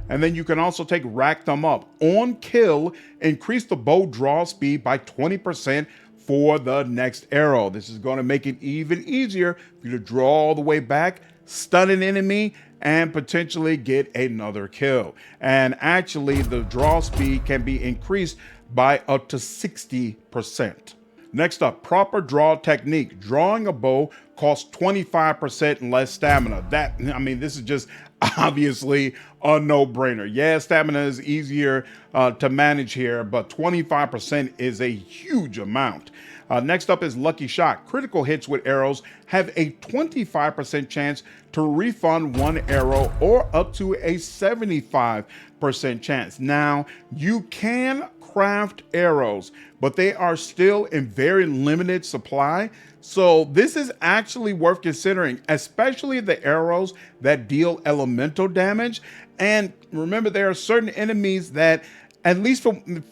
And then you can also take Rack Them Up. On kill, increase the bow draw speed by 20% for the next arrow. This is going to make it even easier for you to draw all the way back, stun an enemy, and potentially get another kill. And actually, the draw speed can be increased by up to 60%. Next up, proper draw technique. Drawing a bow costs 25% less stamina. This is just obviously a no-brainer. Yeah, stamina is easier to manage here, but 25% is a huge amount. Next up is lucky shot. Critical hits with arrows have a 25% chance to refund one arrow, or up to a 75% chance. Now, you can craft arrows, but they are still in very limited supply. So this is actually worth considering, especially the arrows that deal elemental damage. And remember, there are certain enemies that, at least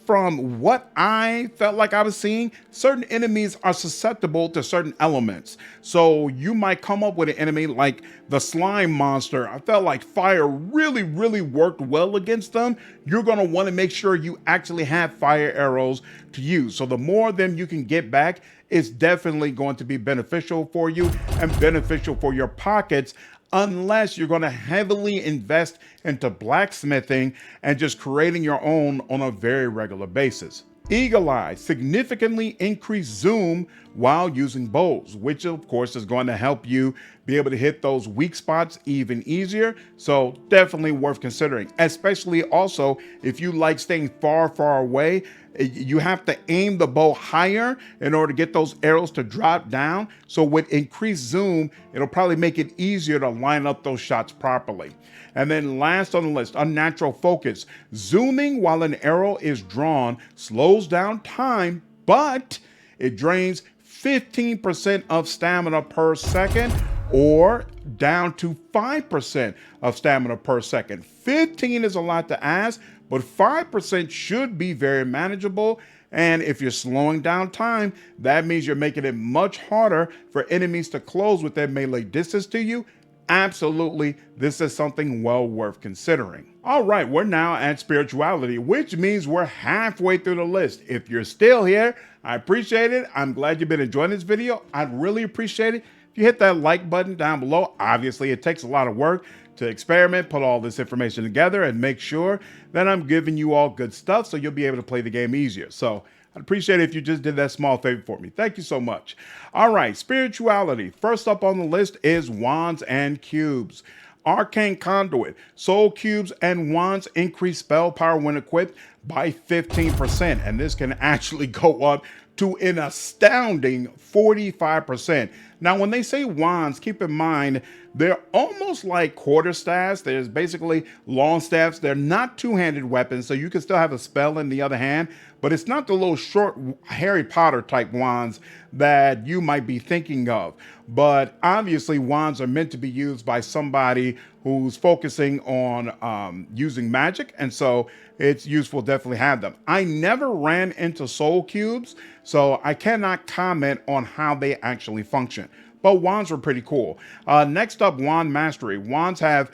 from what I felt like I was seeing, certain enemies are susceptible to certain elements. So you might come up with an enemy like the slime monster. I felt like fire really worked well against them. You're going to want to make sure you actually have fire arrows to use. So the more of them you can get back, it's definitely going to be beneficial for you and beneficial for your pockets, unless you're going to heavily invest into blacksmithing and just creating your own on a very regular basis. Eagle Eye, significantly increase zoom while using bows, which of course is going to help you be able to hit those weak spots even easier. So definitely worth considering, especially also if you like staying far away. You have to aim the bow higher in order to get those arrows to drop down. So with increased zoom, it'll probably make it easier to line up those shots properly. And then last on the list, unnatural focus. Zooming while an arrow is drawn slows down time, but it drains 15% of stamina per second, or down to 5% of stamina per second. 15 is a lot to ask, but 5% should be very manageable. And if you're slowing down time, that means you're making it much harder for enemies to close with their melee distance to you. Absolutely, this is something well worth considering. All right, we're now at spirituality, which means we're halfway through the list. If you're still here, I appreciate it. I'm glad you've been enjoying this video. I'd really appreciate it If you hit that like button down below, obviously it takes a lot of work to experiment, put all this information together, and make sure that I'm giving you all good stuff so you'll be able to play the game easier. So I'd appreciate it if you just did that small favor for me. Thank you so much. All right, spirituality. First up on the list is wands and cubes. Arcane Conduit. Soul cubes and wands increase spell power when equipped by 15%. And this can actually go up to an astounding 45%. Now, when they say wands, keep in mind, they're almost like quarterstaffs. There's basically long staffs. They're not two-handed weapons, so you can still have a spell in the other hand, but it's not the little short Harry Potter type wands that you might be thinking of. But obviously, wands are meant to be used by somebody who's focusing on using magic, and so it's useful to definitely have them. I never ran into soul cubes, so I cannot comment on how they actually function. But wands were pretty cool. Next up, wand mastery. Wands have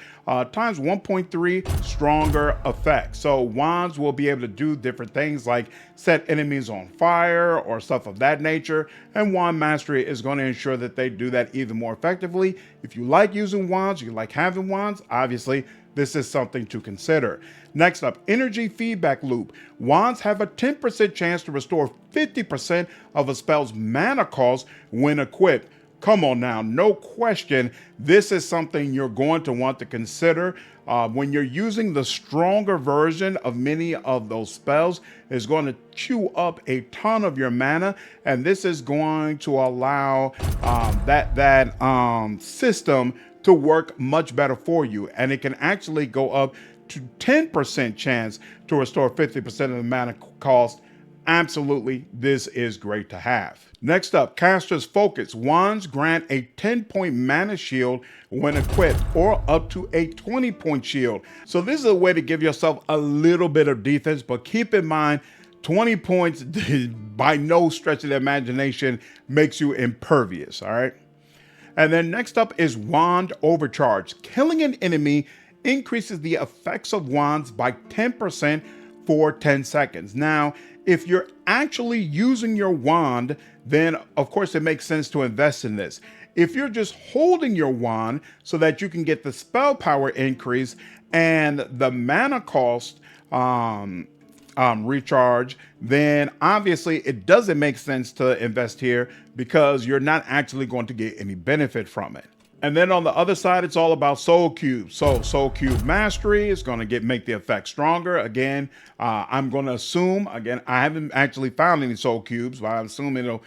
times 1.3 stronger effects. So wands will be able to do different things like set enemies on fire or stuff of that nature. And wand mastery is going to ensure that they do that even more effectively. If you like using wands, you like having wands, obviously this is something to consider. Next up, energy feedback loop. Wands have a 10% chance to restore 50% of a spell's mana cost when equipped. Come on now, no question, this is something you're going to want to consider when you're using the stronger version of many of those spells. Is going to chew up a ton of your mana, and this is going to allow that system to work much better for you, and it can actually go up to 10% chance to restore 50% of the mana cost. Absolutely, this is great to have. Next up, Caster's Focus. Wands grant a 10-point mana shield when equipped, or up to a 20-point shield. So this is a way to give yourself a little bit of defense, but keep in mind, 20 points by no stretch of the imagination makes you impervious, all right? And then next up is Wand Overcharge. Killing an enemy increases the effects of wands by 10% for 10 seconds. Now, if you're actually using your wand, then of course it makes sense to invest in this. If you're just holding your wand so that you can get the spell power increase and the mana cost recharge, then obviously it doesn't make sense to invest here because you're not actually going to get any benefit from it. And then on the other side, it's all about soul cubes. So soul cube mastery is going to make the effect stronger. Again, I'm going to assume, again, I haven't actually found any soul cubes, but I'm assuming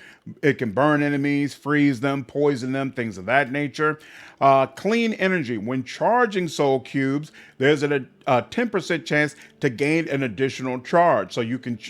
it can burn enemies, freeze them, poison them, things of that nature. Clean energy. When charging soul cubes, there's a 10% chance to gain an additional charge. So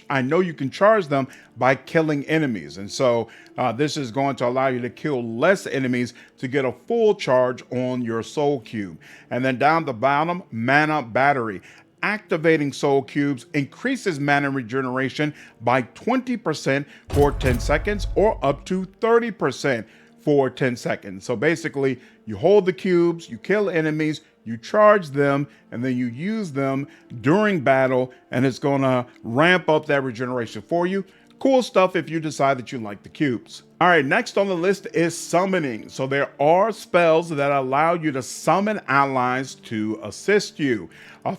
I know you can charge them by killing enemies. And so this is going to allow you to kill less enemies to get a full charge on your soul cube. And then down the bottom, mana battery. Activating soul cubes increases mana regeneration by 20% for 10 seconds, or up to 30% for 10 seconds. So basically, you hold the cubes, you kill enemies, you charge them, and then you use them during battle, and it's going to ramp up that regeneration for you. Cool stuff if you decide that you like the cubes. All right, next on the list is summoning. So there are spells that allow you to summon allies to assist you.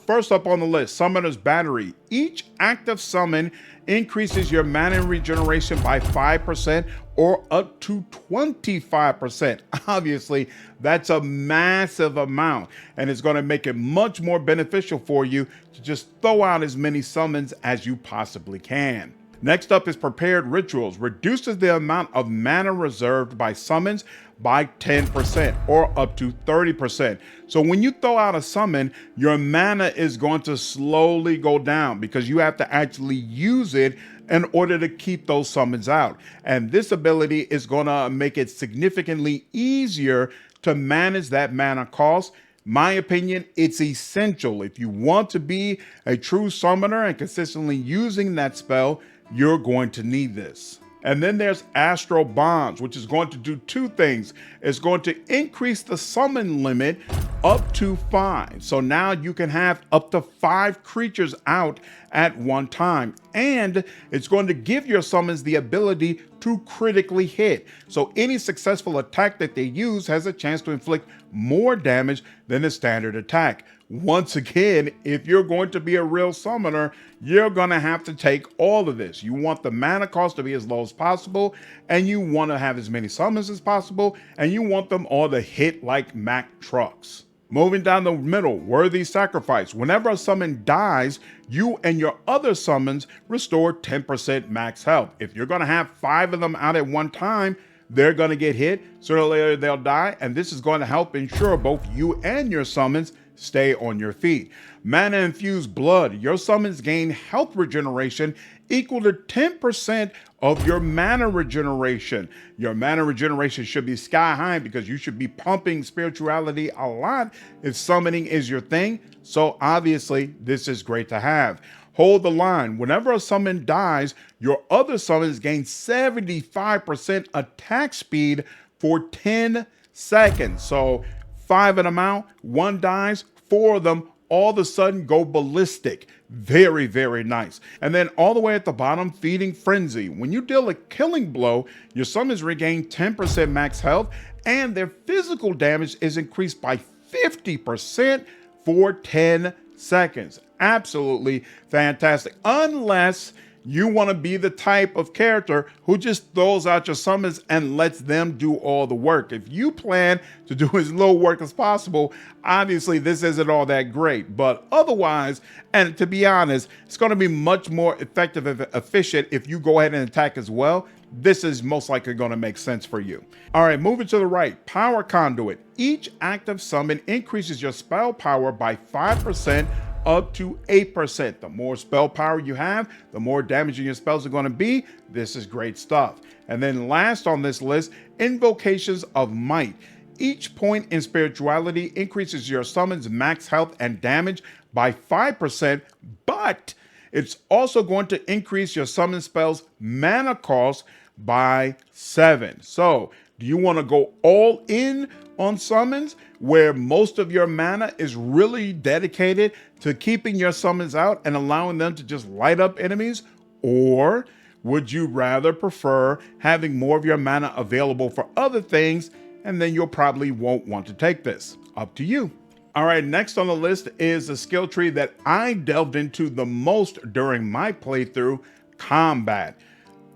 First up on the list, Summoner's Battery. Each active summon increases your mana regeneration by 5% or up to 25%. Obviously, that's a massive amount, and it's going to make it much more beneficial for you to just throw out as many summons as you possibly can. Next up is Prepared Rituals. Reduces the amount of mana reserved by summons by 10% or up to 30%. So when you throw out a summon, your mana is going to slowly go down because you have to actually use it in order to keep those summons out. And this ability is going to make it significantly easier to manage that mana cost. My opinion, it's essential. If you want to be a true summoner and consistently using that spell, you're going to need this. And then there's Astral Bonds, which is going to do two things. It's going to increase the summon limit up to 5. So now you can have up to 5 creatures out at one time. And it's going to give your summons the ability to critically hit. So any successful attack that they use has a chance to inflict more damage than a standard attack. Once again, if you're going to be a real summoner, you're going to have to take all of this. You want the mana cost to be as low as possible, and you want to have as many summons as possible, and you want them all to hit like Mack trucks. Moving down the middle, Worthy Sacrifice. Whenever a summon dies, you and your other summons restore 10% max health. If you're going to have 5 of them out at one time, they're going to get hit. Sooner or later, they'll die, and this is going to help ensure both you and your summons stay on your feet. Mana Infused Blood. Your summons gain health regeneration equal to 10% of your mana regeneration. Your mana regeneration should be sky high because you should be pumping spirituality a lot if summoning is your thing. So obviously, this is great to have. Hold the Line. Whenever a summon dies, your other summons gain 75% attack speed for 10 seconds. So 5 of them out, 1 dies, 4 of them all of a sudden go ballistic. Very, very nice. And then all the way at the bottom, Feeding Frenzy. When you deal a killing blow, your summons regain 10% max health, and their physical damage is increased by 50% for 10 seconds. Absolutely fantastic. Unless you want to be the type of character who just throws out your summons and lets them do all the work. If you plan to do as little work as possible, obviously this isn't all that great. But otherwise, and to be honest, it's going to be much more effective and efficient if you go ahead and attack as well. This is most likely going to make sense for you. All right, moving to the right, Power Conduit. Each active summon increases your spell power by 5% up to 8%. The more spell power you have, the more damaging your spells are going to be. This is great stuff. And then last on this list, Invocations of Might. Each point in spirituality increases your summon's max health and damage by 5%, but it's also going to increase your summon spell's mana cost by 7. So do you want to go all in on summons where most of your mana is really dedicated to keeping your summons out and allowing them to just light up enemies? Or would you rather prefer having more of your mana available for other things, and then you'll probably won't want to take this? Up to you. All right, next on the list is a skill tree that I delved into the most during my playthrough, Combat.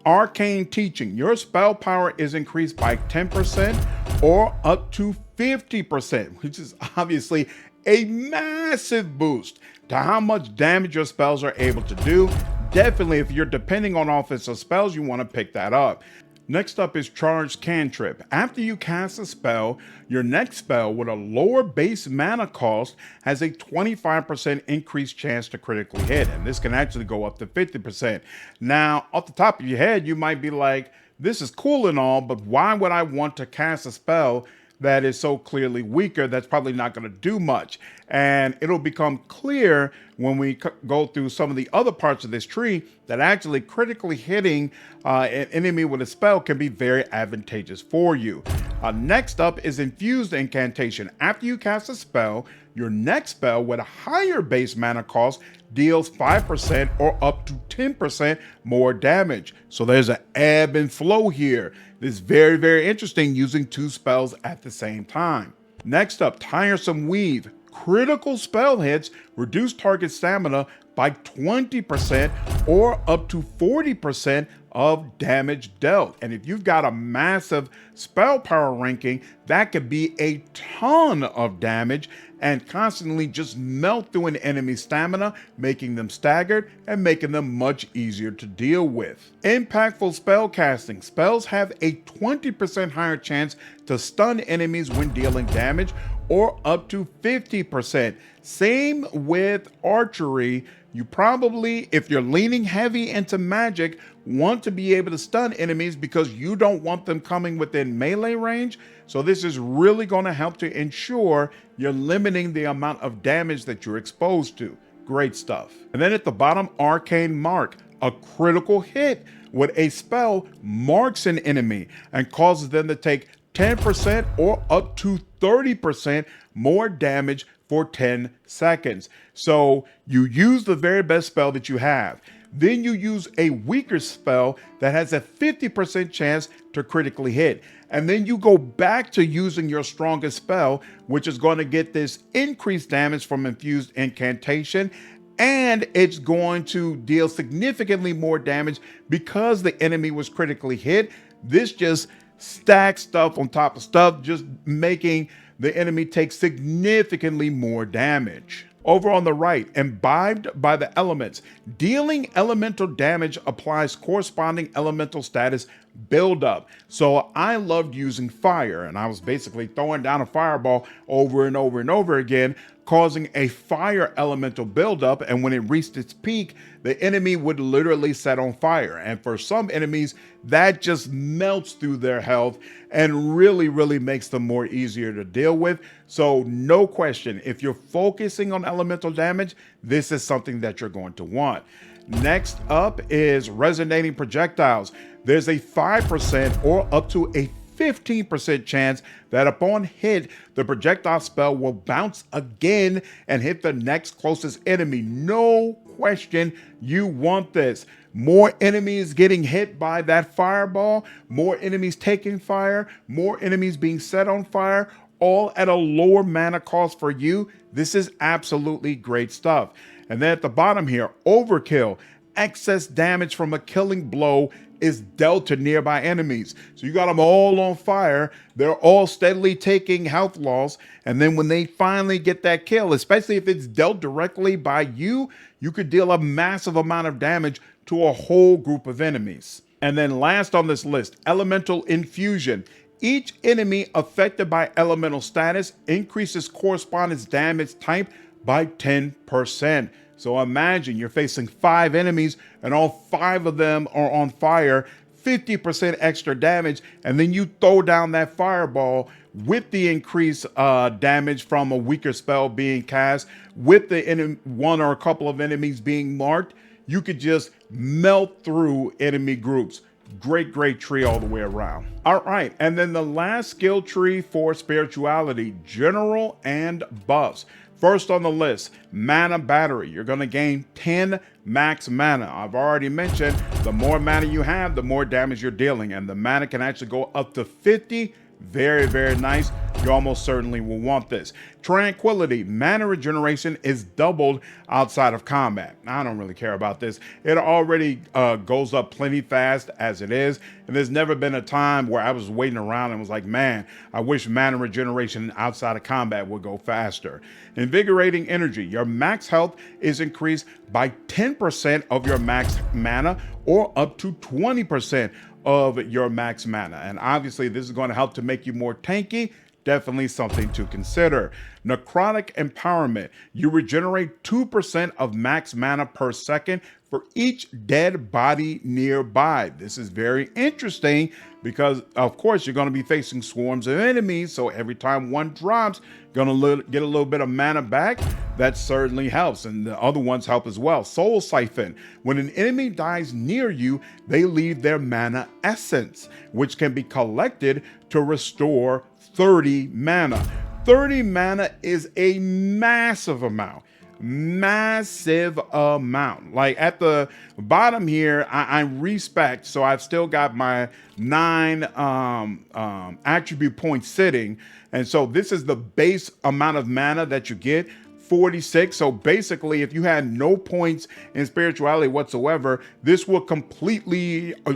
Arcane Teaching. Your spell power is increased by 10% or up to 50%, which is obviously a massive boost to how much damage your spells are able to do. Definitely, if you're depending on offensive spells, you want to pick that up. Next up is Charged Cantrip. After you cast a spell, your next spell with a lower base mana cost has a 25% increased chance to critically hit, and this can actually go up to 50%. Now, off the top of your head, you might be like, this is cool and all, but why would I want to cast a spell that is so clearly weaker that's probably not going to do much? And it'll become clear when we go through some of the other parts of this tree that actually critically hitting an enemy with a spell can be very advantageous for you. Next up is Infused Incantation. After you cast a spell, your next spell with a higher base mana cost deals 5% or up to 10% more damage. So there's an ebb and flow here. This is very, very interesting using 2 spells at the same time. Next up, Tiresome Weave. Critical spell hits reduce target stamina by 20% or up to 40% of damage dealt. And if you've got a massive spell power ranking, that could be a ton of damage and constantly just melt through an enemy's stamina, making them staggered and making them much easier to deal with. Impactful spell casting. Spells have a 20% higher chance to stun enemies when dealing damage, or up to 50%. Same with archery. You probably, if you're leaning heavy into magic, want to be able to stun enemies because you don't want them coming within melee range. So this is really going to help to ensure you're limiting the amount of damage that you're exposed to. Great stuff. And then at the bottom, Arcane Mark. A critical hit with a spell marks an enemy and causes them to take 10% or up to 30% more damage for 10 seconds. So you use the very best spell that you have. Then you use a weaker spell that has a 50% chance to critically hit. And then you go back to using your strongest spell, which is going to get this increased damage from infused incantation. And it's going to deal significantly more damage because the enemy was critically hit. This just stacks stuff on top of stuff, just making the enemy take significantly more damage. Over on the right, imbibed by the elements, dealing elemental damage applies corresponding elemental status buildup. So I loved using fire, and I was basically throwing down a fireball over and over and over again, causing a fire elemental buildup. And when it reached its peak, the enemy would literally set on fire. And for some enemies, that just melts through their health and really makes them more easier to deal with. So no question, if you're focusing on elemental damage, this is something that you're going to want. Next up is resonating projectiles. There's a 5% or up to a 15% chance that upon hit, the projectile spell will bounce again and hit the next closest enemy. No question, you want this. More enemies getting hit by that fireball, more enemies taking fire, more enemies being set on fire, all at a lower mana cost for you. This is absolutely great stuff. And then at the bottom here, overkill. Excess damage from a killing blow is dealt to nearby enemies. So you got them all on fire. They're all steadily taking health loss. And then when they finally get that kill, especially if it's dealt directly by you, you could deal a massive amount of damage to a whole group of enemies. And then last on this list, elemental infusion. Each enemy affected by elemental status increases correspondence damage type by 10%. So imagine you're facing 5 enemies and all 5 of them are on fire, 50% extra damage, and then you throw down that fireball with the increased damage from a weaker spell being cast, with the one or a couple of enemies being marked. You could just melt through enemy groups. Great tree all the way around. All right, and then the last skill tree for spirituality, general and buffs. First on the list, mana battery. You're going to gain 10 max mana. I've already mentioned the more mana you have, the more damage you're dealing, and the mana can actually go up to 50. Very nice. You almost certainly will want this. Tranquility. Mana regeneration is doubled outside of combat. I don't really care about this. It already goes up plenty fast as it is. And there's never been a time where I was waiting around and was like, man, I wish mana regeneration outside of combat would go faster. Invigorating energy. Your max health is increased by 10% of your max mana or up to 20% of your max mana. And obviously this is going to help to make you more tanky. Definitely something to consider. Necrotic empowerment. You regenerate 2% of max mana per second for each dead body nearby. This is very interesting because of course you're going to be facing swarms of enemies. So every time one drops, going to get a little bit of mana back. That certainly helps. And the other ones help as well. Soul siphon. When an enemy dies near you, they leave their mana essence, which can be collected to restore 30 mana. 30 mana is a massive amount. Like at the bottom here, I respect, so I've still got my 9 attribute points sitting. And so this is the base amount of mana that you get, 46. So basically, if you had no points in spirituality whatsoever, this will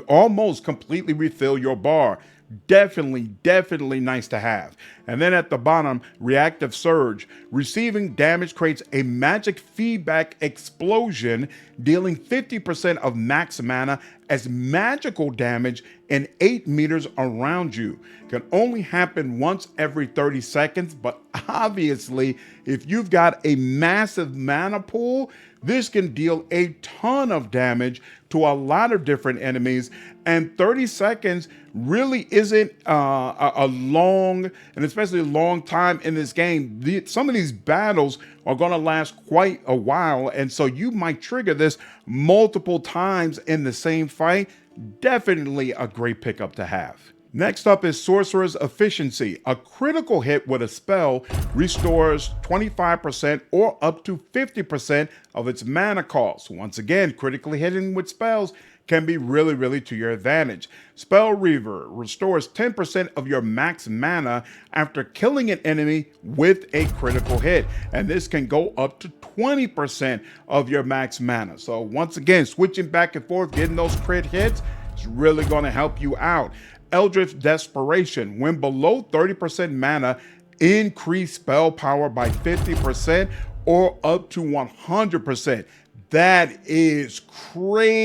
almost completely refill your bar. Definitely nice to have. And then at the bottom, reactive surge. Receiving damage creates a magic feedback explosion, dealing 50% of max mana as magical damage in 8 meters around you. Can only happen once every 30 seconds, but obviously, if you've got a massive mana pool, this can deal a ton of damage to a lot of different enemies, and 30 seconds really isn't a long, and especially a long time in this game. Some of these battles are going to last quite a while, and so you might trigger this multiple times in the same fight. Definitely a great pickup to have. Next up is Sorcerer's Efficiency. A critical hit with a spell restores 25% or up to 50% of its mana cost. Once again, critically hitting with spells can be really to your advantage. Spell Reaver restores 10% of your max mana after killing an enemy with a critical hit. And this can go up to 20% of your max mana. So once again, switching back and forth, getting those crit hits is really going to help you out. Eldritch Desperation. When below 30% mana, increase spell power by 50% or up to 100%. That is crazy.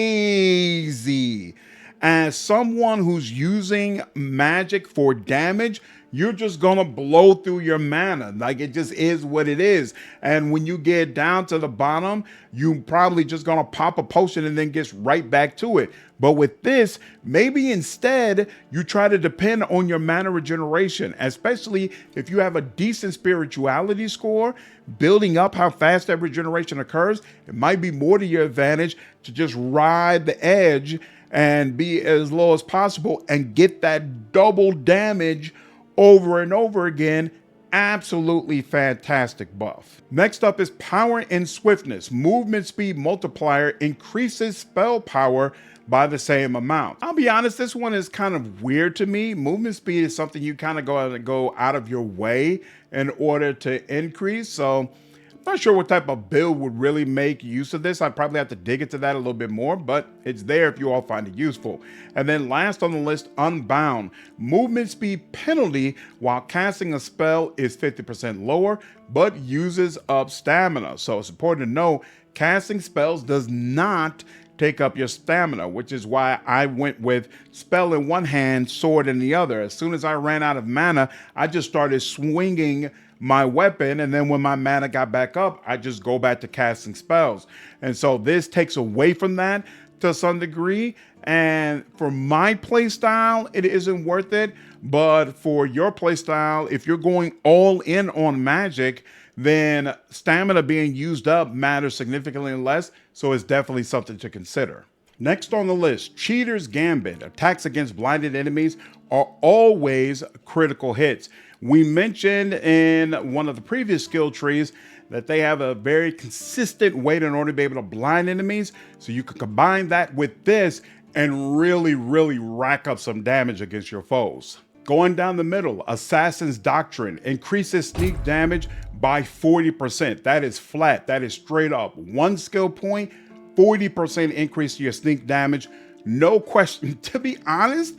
As someone who's using magic for damage, you're just gonna blow through your mana. Like, it just is what it is. And when you get down to the bottom, you probably just gonna pop a potion and then gets right back to it. But with this, maybe instead you try to depend on your mana regeneration, especially if you have a decent spirituality score. Building up how fast that regeneration occurs, it might be more to your advantage to just ride the edge and be as low as possible and get that double damage over and over again. Absolutely fantastic buff. Next up is Power and Swiftness. Movement speed multiplier increases spell power by the same amount. I'll be honest, this one is kind of weird to me. Movement speed is something you kind of go out of your way in order to increase. So I'm not sure what type of build would really make use of this. I'd probably have to dig into that a little bit more, but it's there if you all find it useful. And then last on the list, Unbound. Movement speed penalty while casting a spell is 50% lower, but uses up stamina. So it's important to know casting spells does not take up your stamina, which is why I went with spell in one hand, sword in the other. As soon as I ran out of mana, I just started swinging my weapon, and then when my mana got back up, I just go back to casting spells. And so this takes away from that to some degree. And for my playstyle, it isn't worth it. But for your playstyle, if you're going all in on magic, then stamina being used up matters significantly less, so it's definitely something to consider. Next on the list, Cheater's Gambit. Attacks against blinded enemies are always critical hits. We mentioned in one of the previous skill trees that they have a very consistent way in order to be able to blind enemies, so you can combine that with this and really rack up some damage against your foes. Going down the middle, Assassin's Doctrine increases sneak damage by 40%. That is flat, that is straight up. One skill point, 40% increase to your sneak damage, no question. To be honest,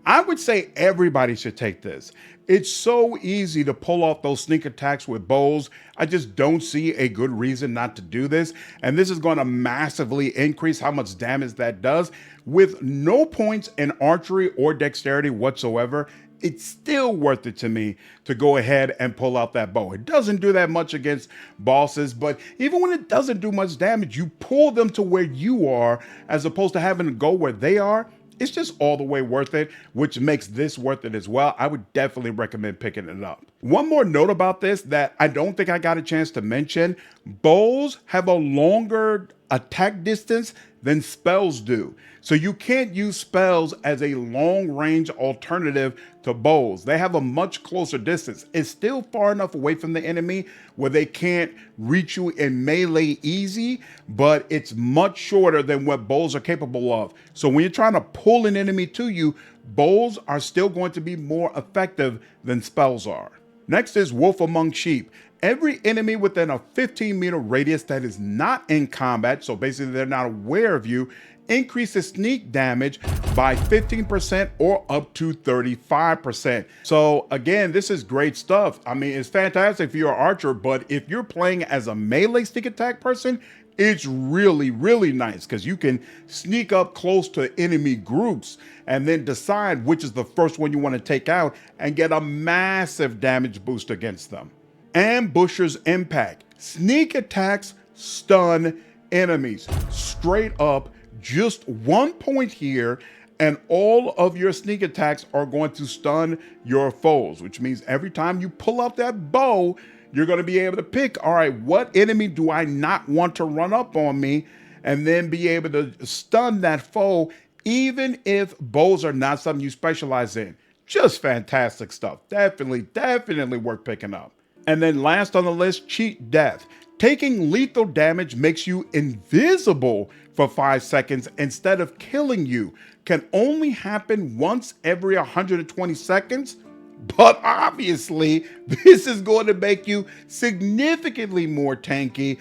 I would say everybody should take this. It's so easy to pull off those sneak attacks with bows. I just don't see a good reason not to do this. And this is going to massively increase how much damage that does. With no points in archery or dexterity whatsoever, it's still worth it to me to go ahead and pull out that bow. It doesn't do that much against bosses, but even when it doesn't do much damage, you pull them to where you are as opposed to having to go where they are. It's just all the way worth it, which makes this worth it as well. I would definitely recommend picking it up. One more note about this that I don't think I got a chance to mention: bows have a longer attack distance than spells do. So you can't use spells as a long range alternative to bows. They have a much closer distance. It's still far enough away from the enemy where they can't reach you in melee easy, but it's much shorter than what bows are capable of. So when you're trying to pull an enemy to you, bows are still going to be more effective than spells are. Next is Wolf Among Sheep. Every enemy within a 15-meter radius that is not in combat, so basically they're not aware of you, increases sneak damage by 15% or up to 35%. So again, this is great stuff. I mean, it's fantastic if you're an archer, but if you're playing as a melee sneak attack person, it's really nice because you can sneak up close to enemy groups and then decide which is the first one you want to take out and get a massive damage boost against them. Ambusher's Impact. Sneak attacks stun enemies. Straight up, just 1 point here, and all of your sneak attacks are going to stun your foes, which means every time you pull out that bow, you're going to be able to pick, all right, what enemy do I not want to run up on me, and then be able to stun that foe, even if bows are not something you specialize in. Just fantastic stuff. Definitely worth picking up. And then last on the list, Cheat Death. Taking lethal damage makes you invisible for 5 seconds instead of killing you. Can only happen once every 120 seconds. But obviously, this is going to make you significantly more tanky.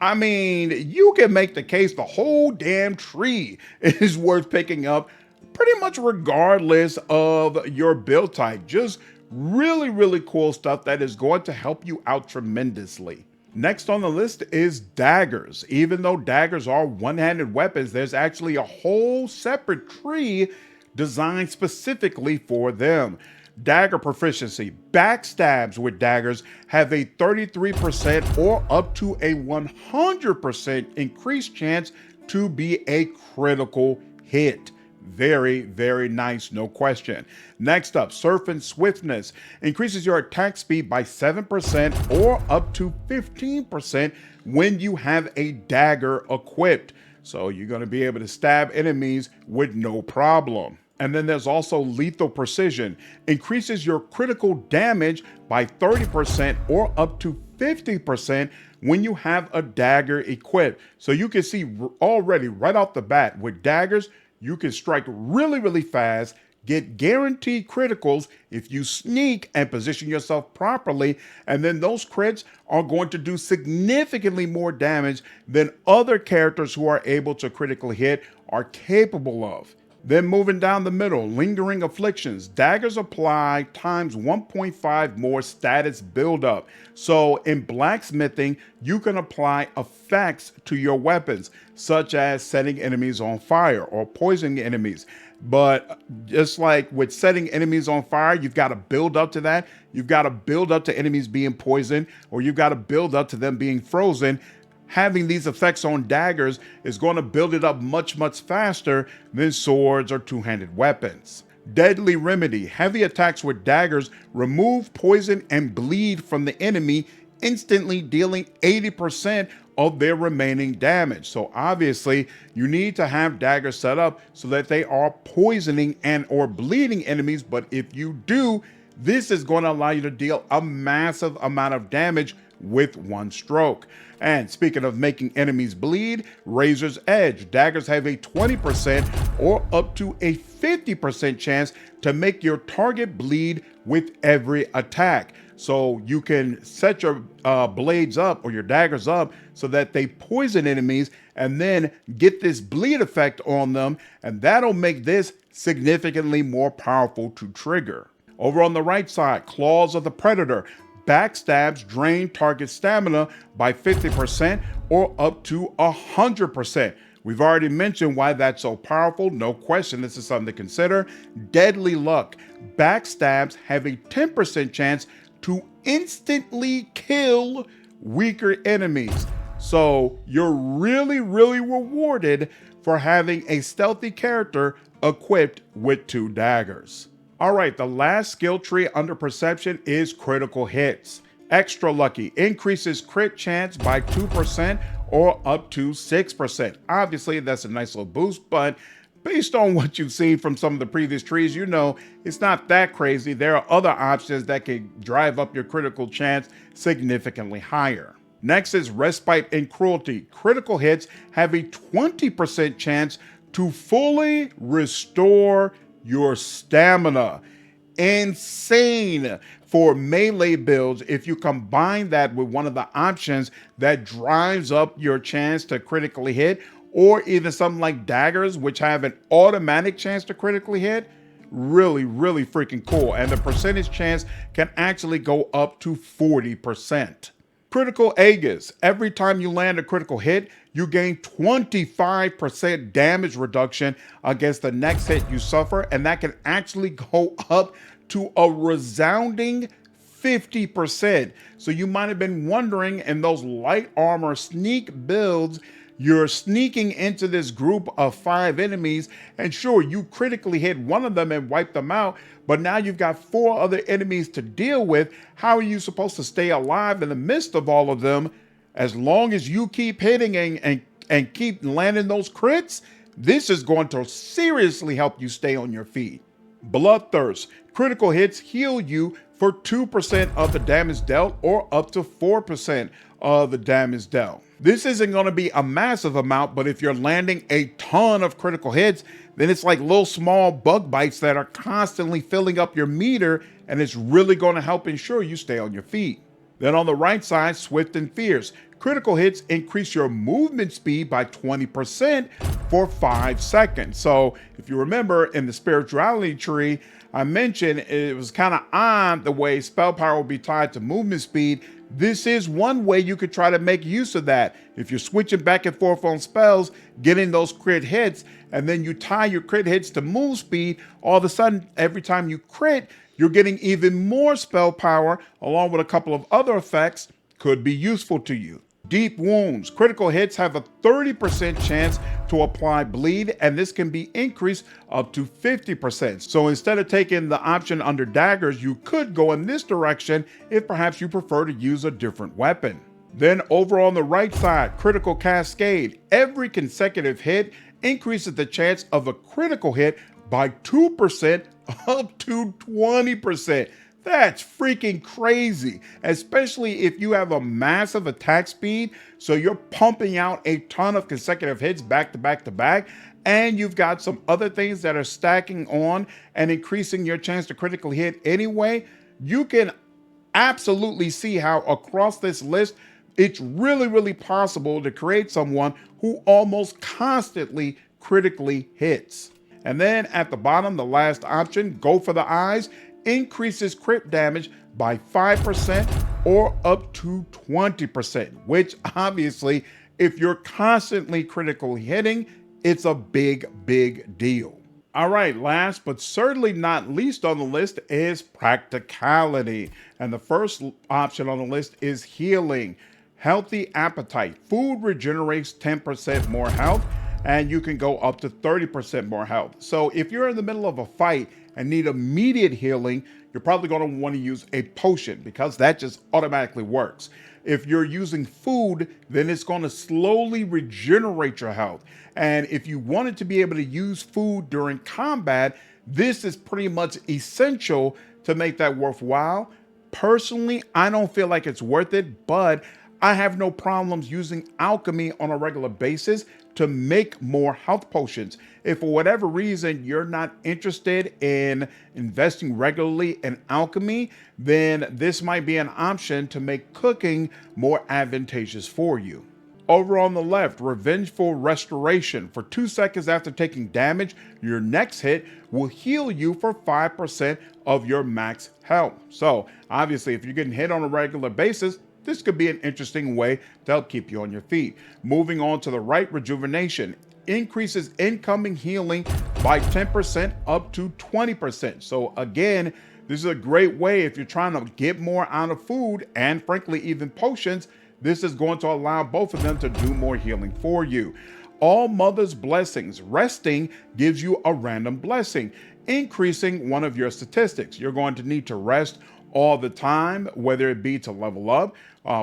I mean, you can make the case the whole damn tree is worth picking up pretty much regardless of your build type. Just really cool stuff that is going to help you out tremendously. Next on the list is daggers. Even though daggers are one-handed weapons, there's actually a whole separate tree designed specifically for them. Dagger proficiency. Backstabs with daggers have a 33% or up to a 100% increased chance to be a critical hit. Very nice, no question. Next up, Serpent Swiftness. Increases your attack speed by 7% or up to 15% when you have a dagger equipped. So you're going to be able to stab enemies with no problem. And then there's also Lethal Precision. Increases your critical damage by 30% or up to 50% when you have a dagger equipped. So you can see already right off the bat with daggers, you can strike really fast, get guaranteed criticals if you sneak and position yourself properly, and then those crits are going to do significantly more damage than other characters who are able to critically hit are capable of. Then moving down the middle, Lingering Afflictions. Daggers apply times 1.5 more status buildup. So in blacksmithing, you can apply effects to your weapons, such as setting enemies on fire or poisoning enemies. But just like with setting enemies on fire, you've got to build up to that. You've got to build up to enemies being poisoned, or you've got to build up to them being frozen. Having these effects on daggers is going to build it up much faster than swords or two-handed weapons. Deadly Remedy. Heavy attacks with daggers remove poison and bleed from the enemy, instantly dealing 80% of their remaining damage. So obviously, you need to have daggers set up so that they are poisoning and or bleeding enemies. But if you do, this is going to allow you to deal a massive amount of damage with one stroke. And speaking of making enemies bleed, Razor's Edge. Daggers have a 20% or up to a 50% chance to make your target bleed with every attack. So you can set your blades up or your daggers up so that they poison enemies and then get this bleed effect on them, and that'll make this significantly more powerful to trigger. Over on the right side, Claws of the Predator. Backstabs drain target stamina by 50% or up to 100%. We've already mentioned why that's so powerful. No question, this is something to consider. Deadly Luck. Backstabs have a 10% chance to instantly kill weaker enemies. So you're really rewarded for having a stealthy character equipped with 2 daggers. All right, the last skill tree under Perception is Critical Hits. Extra Lucky increases crit chance by 2% or up to 6%. Obviously, that's a nice little boost, but based on what you've seen from some of the previous trees, you know it's not that crazy. There are other options that can drive up your critical chance significantly higher. Next is Respite and Cruelty. Critical hits have a 20% chance to fully restore your stamina. Insane for melee builds if you combine that with one of the options that drives up your chance to critically hit, or even something like daggers, which have an automatic chance to critically hit. Really freaking cool. And the percentage chance can actually go up to 40%. Critical Aegis. Every time you land a critical hit, you gain 25% damage reduction against the next hit you suffer, and that can actually go up to a resounding 50%. So you might have been wondering, in those light armor sneak builds, you're sneaking into this group of 5 enemies, and sure, you critically hit one of them and wipe them out, but now you've got 4 other enemies to deal with. How are you supposed to stay alive in the midst of all of them? As long as you keep hitting and keep landing those crits, this is going to seriously help you stay on your feet. Bloodthirst. Critical hits heal you for 2% of the damage dealt or up to 4% of the damage dealt. This isn't going to be a massive amount, but if you're landing a ton of critical hits, then it's like little small bug bites that are constantly filling up your meter, and it's really going to help ensure you stay on your feet. Then on the right side, Swift and Fierce. Critical hits increase your movement speed by 20% for 5 seconds. So if you remember in the spirituality tree, I mentioned it was kind of odd the way spell power will be tied to movement speed. This is one way you could try to make use of that. If you're switching back and forth on spells, getting those crit hits, and then you tie your crit hits to move speed, all of a sudden, every time you crit, you're getting even more spell power, along with a couple of other effects, could be useful to you. Deep wounds. Critical hits have a 30% chance to apply bleed, and this can be increased up to 50%. So instead of taking the option under daggers, you could go in this direction if perhaps you prefer to use a different weapon. Then over on the right side, critical cascade. Every consecutive hit increases the chance of a critical hit by 2% up to 20%. That's freaking crazy, especially if you have a massive attack speed. So you're pumping out a ton of consecutive hits back to back to back, and you've got some other things that are stacking on and increasing your chance to critically hit anyway. You can absolutely see how across this list, it's really possible to create someone who almost constantly critically hits. And then at the bottom, the last option, Go for the Eyes, increases crit damage by 5% or up to 20%, which obviously, if you're constantly critically hitting, it's a big deal. All right, last but certainly not least on the list is Practicality. And the first option on the list is Healing. Healthy Appetite. Food regenerates 10% more health, and you can go up to 30% more health. So if you're in the middle of a fight and need immediate healing, you're probably going to want to use a potion because that just automatically works. If you're using food, then it's going to slowly regenerate your health. And if you wanted to be able to use food during combat, this is pretty much essential to make that worthwhile. Personally, I don't feel like it's worth it, but I have no problems using alchemy on a regular basis to make more health potions. If for whatever reason you're not interested in investing regularly in alchemy, then this might be an option to make cooking more advantageous for you. Over on the left, Revengeful Restoration. For 2 seconds after taking damage, your next hit will heal you for 5% of your max health. So obviously, if you're getting hit on a regular basis, this could be an interesting way to help keep you on your feet. Moving on to the right, Rejuvenation. Increases incoming healing by 10% up to 20%. So again, this is a great way if you're trying to get more out of food and frankly, even potions. This is going to allow both of them to do more healing for you. All Mother's Blessings. Resting gives you a random blessing, increasing one of your statistics. You're going to need to rest all the time, whether it be to level up,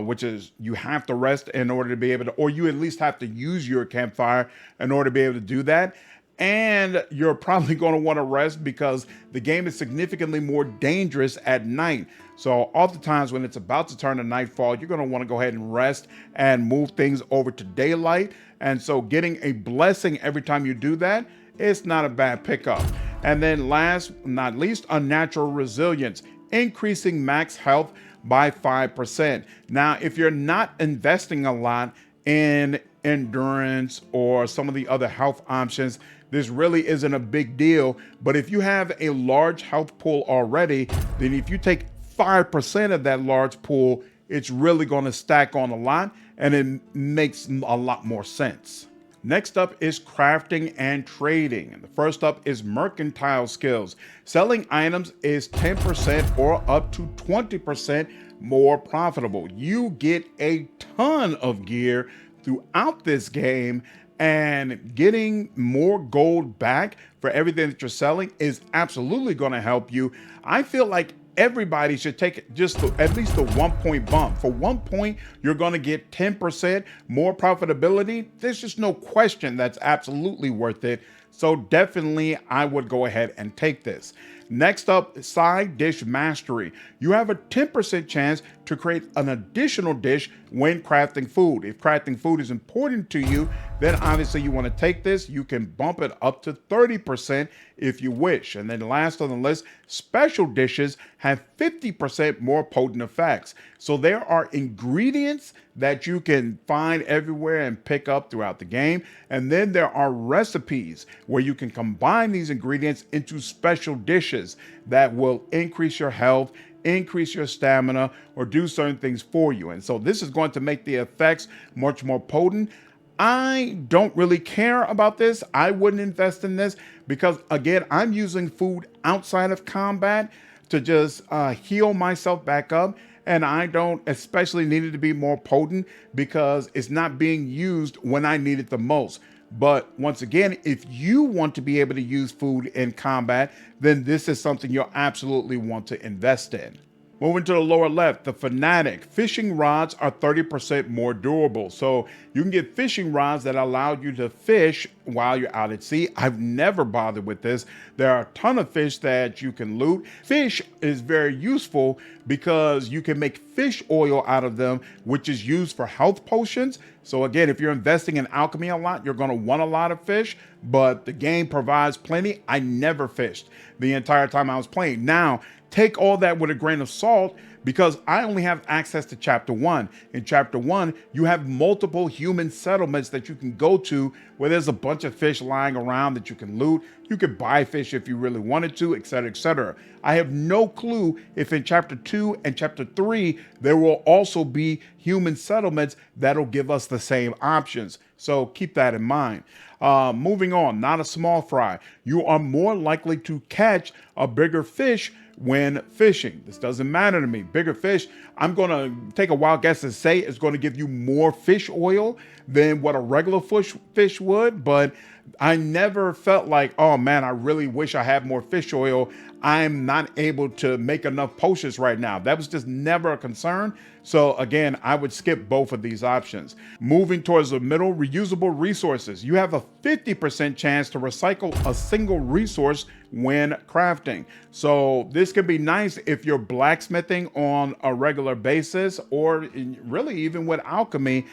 which is you have to rest in order to be able to, or you at least have to use your campfire in order to be able to do that. And you're probably going to want to rest because the game is significantly more dangerous at night. So oftentimes when it's about to turn to nightfall, you're going to want to go ahead and rest and move things over to daylight. And so getting a blessing every time you do that, it's not a bad pickup. And then last but not least, Unnatural Resilience, increasing max health by 5%. Now, if you're not investing a lot in endurance or some of the other health options, this really isn't a big deal. But if you have a large health pool already, then if you take 5% of that large pool, it's really going to stack on a lot, and it makes a lot more sense. Next up is crafting and trading. And the first up is mercantile skills. Selling items is 10% or up to 20% more profitable. You get a ton of gear throughout this game, and getting more gold back for everything that you're selling is absolutely going to help you. I feel like everybody should take just at least the 1 point bump. For 1 point, you're going to get 10% more profitability. There's just no question that's absolutely worth it. So definitely, I would go ahead and take this. Next up, side dish mastery. You have a 10% chance to create an additional dish when crafting food. If crafting food is important to you, then obviously you want to take this. You can bump it up to 30% if you wish. And then last on the list, special dishes have 50% more potent effects. So there are ingredients that you can find everywhere and pick up throughout the game. And then there are recipes where you can combine these ingredients into special dishes that will increase your health, increase your stamina, or do certain things for you. And so this is going to make the effects much more potent. I don't really care about this. I wouldn't invest in this because, again, I'm using food outside of combat to just heal myself back up. And I don't especially need it to be more potent because it's not being used when I need it the most. But once again, if you want to be able to use food in combat, then this is something you'll absolutely want to invest in. Moving to the lower left, the Fanatic. Fishing rods are 30% more durable. So you can get fishing rods that allow you to fish while you're out at sea. I've never bothered with this. There are a ton of fish that you can loot. Fish is very useful because you can make fish oil out of them, which is used for health potions. So again, if you're investing in alchemy a lot, you're going to want a lot of fish, but the game provides plenty. I never fished the entire time I was playing. Now, take all that with a grain of salt because I only have access to chapter 1. In chapter 1, you have multiple human settlements that you can go to where there's a bunch of fish lying around that you can loot. You could buy fish if you really wanted to, etc., etc. I have no clue if in chapter 2 and chapter 3, there will also be human settlements that'll give us the same options. So keep that in mind. Moving on, not a small fry. You are more likely to catch a bigger fish when fishing. This doesn't matter to me. Bigger fish, I'm going to take a wild guess and say it's going to give you more fish oil than what a regular fish would, but I never felt like, oh man, I really wish I had more fish oil. I'm not able to make enough potions right now. That was just never a concern. So again, I would skip both of these options. Moving towards the middle, reusable resources. You have a 50% chance to recycle a single resource when crafting. So this can be nice if you're blacksmithing on a regular basis, or really even with alchemy,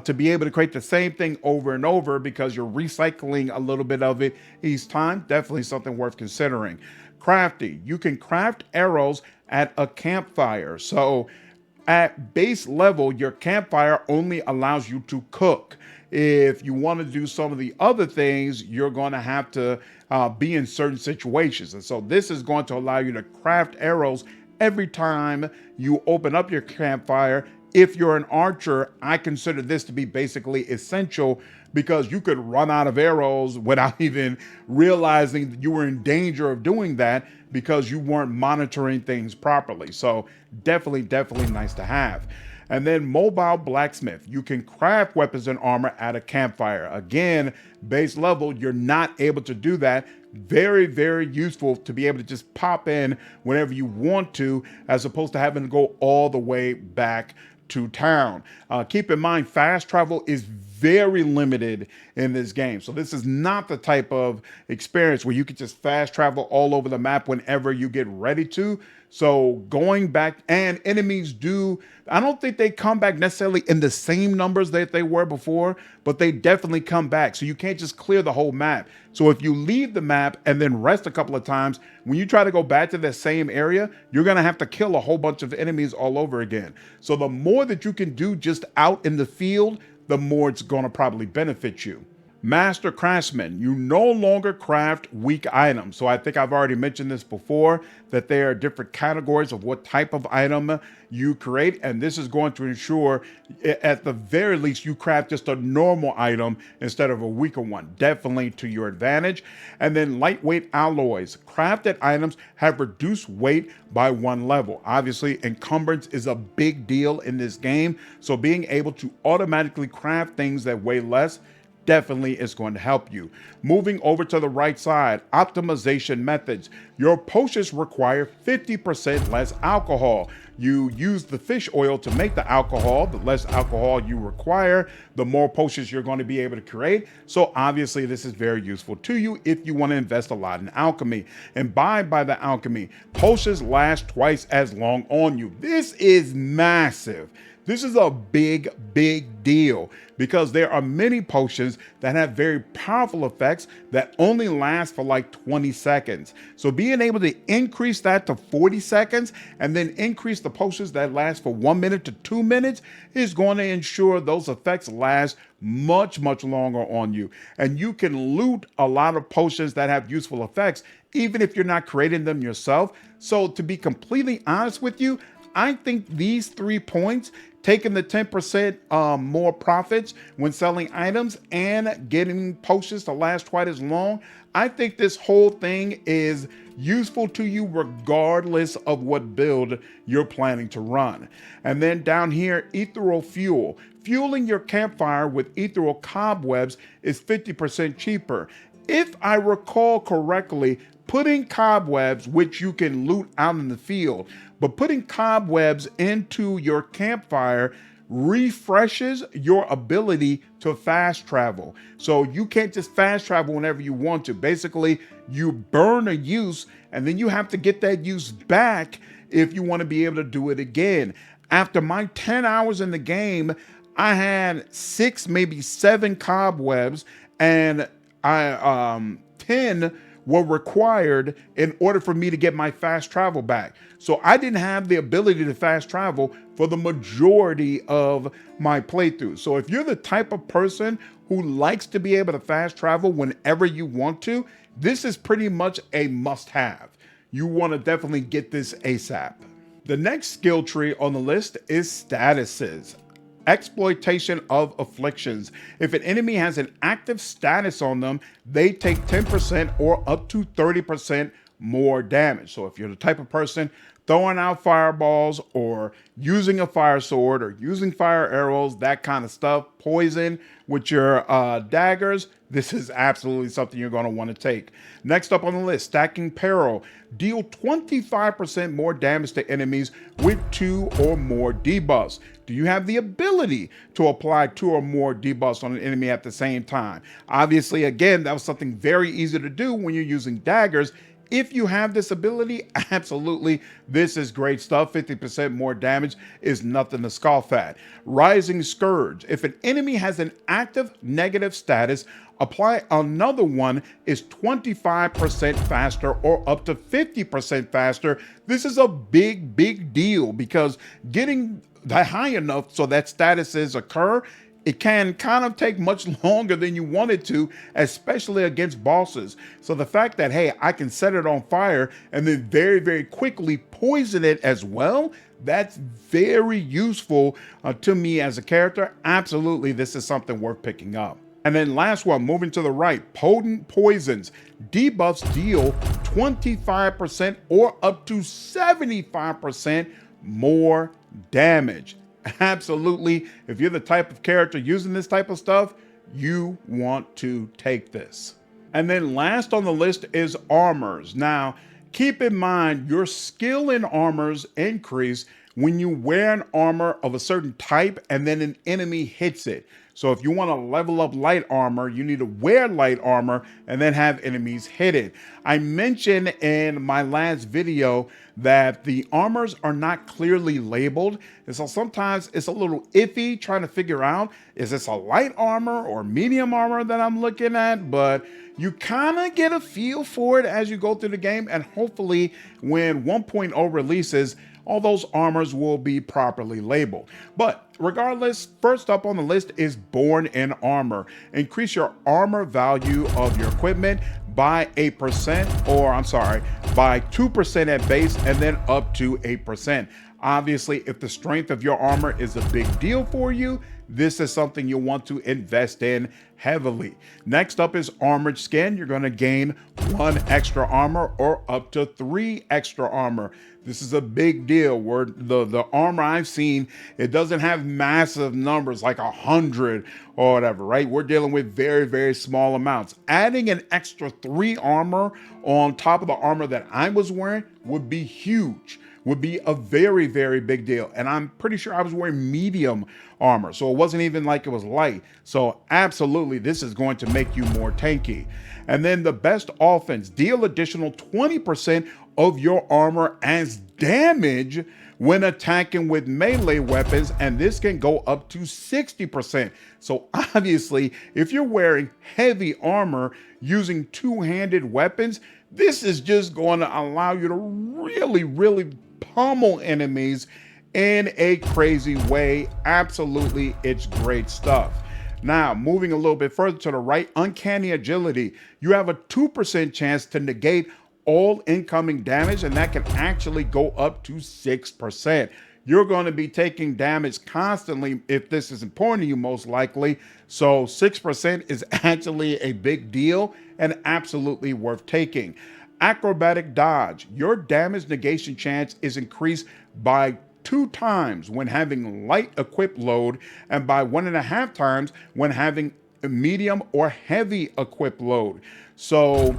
to be able to create the same thing over and over because you're recycling a little bit of it each time. Definitely something worth considering. Crafting. You can craft arrows at a campfire. So at base level, your campfire only allows you to cook. If you want to do some of the other things, you're going to have to be in certain situations. And so this is going to allow you to craft arrows every time you open up your campfire. If you're an archer, I consider this to be basically essential because you could run out of arrows without even realizing that you were in danger of doing that because you weren't monitoring things properly. So definitely nice to have. And then mobile blacksmith. You can craft weapons and armor at a campfire. Again, base level, you're not able to do that. Very useful to be able to just pop in whenever you want to, as opposed to having to go all the way back to town. Keep in mind, fast travel is very limited in this game. So this is not the type of experience where you can just fast travel all over the map whenever you get ready to. So going back, and enemies do, I don't think they come back necessarily in the same numbers that they were before, but they definitely come back. So you can't just clear the whole map. So if you leave the map and then rest a couple of times, when you try to go back to the same area, you're going to have to kill a whole bunch of enemies all over again. So the more that you can do just out in the field, the more it's going to probably benefit you. Master Craftsman, you no longer craft weak items. So I think I've already mentioned this before, that there are different categories of what type of item you create. And this is going to ensure, at the very least, you craft just a normal item instead of a weaker one. Definitely to your advantage. And then lightweight alloys. Crafted items have reduced weight by 1 level. Obviously, encumbrance is a big deal in this game. So being able to automatically craft things that weigh less definitely is going to help you. Moving over to the right side, optimization methods. Your potions require 50% less alcohol. You use the fish oil to make the alcohol. The less alcohol you require, the more potions you're going to be able to create. So obviously this is very useful to you if you want to invest a lot in alchemy. And by the alchemy, potions last twice as long on you. This is massive. This is a big deal because there are many potions that have very powerful effects that only last for like 20 seconds. So being able to increase that to 40 seconds and then increase the potions that last for 1 minute to 2 minutes is going to ensure those effects last much longer on you. And you can loot a lot of potions that have useful effects, even if you're not creating them yourself. So to be completely honest with you, I think these 3 points, taking the 10% more profits when selling items and getting potions to last twice as long, I think this whole thing is useful to you regardless of what build you're planning to run. And then down here, ethereal fuel. Fueling your campfire with ethereal cobwebs is 50% cheaper. If I recall correctly, putting cobwebs, which you can loot out in the field, but putting cobwebs into your campfire refreshes your ability to fast travel. So you can't just fast travel whenever you want to. Basically, you burn a use and then you have to get that use back if you want to be able to do it again. After my 10 hours in the game, I had 6, maybe 7 cobwebs, and 10 were required in order for me to get my fast travel back. So I didn't have the ability to fast travel for the majority of my playthrough. So if you're the type of person who likes to be able to fast travel whenever you want to, this is pretty much a must-have. You want to definitely get this ASAP. The next skill tree on the list is statuses. Exploitation of afflictions. If an enemy has an active status on them, they take 10% or up to 30% more damage. So if you're the type of person throwing out fireballs or using a fire sword or using fire arrows, that kind of stuff, poison with your daggers, this is absolutely something you're going to want to take. Next up on the list, stacking peril. Deal 25% more damage to enemies with 2 or more debuffs. Do you have the ability to apply 2 or more debuffs on an enemy at the same time? Obviously, again, that was something very easy to do when you're using daggers. If you have this ability, absolutely, this is great stuff. 50% more damage is nothing to scoff at. Rising Scourge. If an enemy has an active negative status, apply another one is 25% faster or up to 50% faster. This is a big deal because getting that high enough so that statuses occur, it can kind of take much longer than you want it to, especially against bosses. So the fact that, hey, I can set it on fire and then very quickly poison it as well, that's very useful to me as a character. Absolutely, this is something worth picking up. And then last one, moving to the right, potent poisons. Debuffs deal 25% or up to 75% more damage. Absolutely, if you're the type of character using this type of stuff, you want to take this. And then last on the list is armors. Now, keep in mind your skill in armors increase when you wear an armor of a certain type and then an enemy hits it. So if you want to level up light armor, you need to wear light armor and then have enemies hit it. I mentioned in my last video that the armors are not clearly labeled. And so sometimes it's a little iffy trying to figure out, is this a light armor or medium armor that I'm looking at? But you kind of get a feel for it as you go through the game. And hopefully when 1.0 releases, all those armors will be properly labeled. But regardless, first up on the list is Born in Armor. Increase your armor value of your equipment by by 2% at base and then up to 8%. Obviously, if the strength of your armor is a big deal for you, this is something you'll want to invest in heavily. Next up is armored skin. You're going to gain 1 extra armor or up to 3 extra armor. This is a big deal where the armor I've seen, it doesn't have massive numbers like 100 or whatever, right? We're dealing with very, very small amounts. Adding an extra 3 armor on top of the armor that I was wearing would be huge, would be a very, very big deal. And I'm pretty sure I was wearing medium armor, so it wasn't even like it was light. So absolutely, this is going to make you more tanky. And then the best offense, deal additional 20% of your armor as damage when attacking with melee weapons, and this can go up to 60%. So obviously, if you're wearing heavy armor using two-handed weapons, this is just going to allow you to really, really pummel enemies in a crazy way. Absolutely, it's great stuff. Now, moving a little bit further to the right, uncanny agility. You have a 2% chance to negate all incoming damage, and that can actually go up to 6%. You're going to be taking damage constantly if this is important to you, most likely. So 6% is actually a big deal and absolutely worth taking. Acrobatic dodge. Your damage negation chance is increased by 2 times when having light equip load and by 1.5 times when having a medium or heavy equip load. So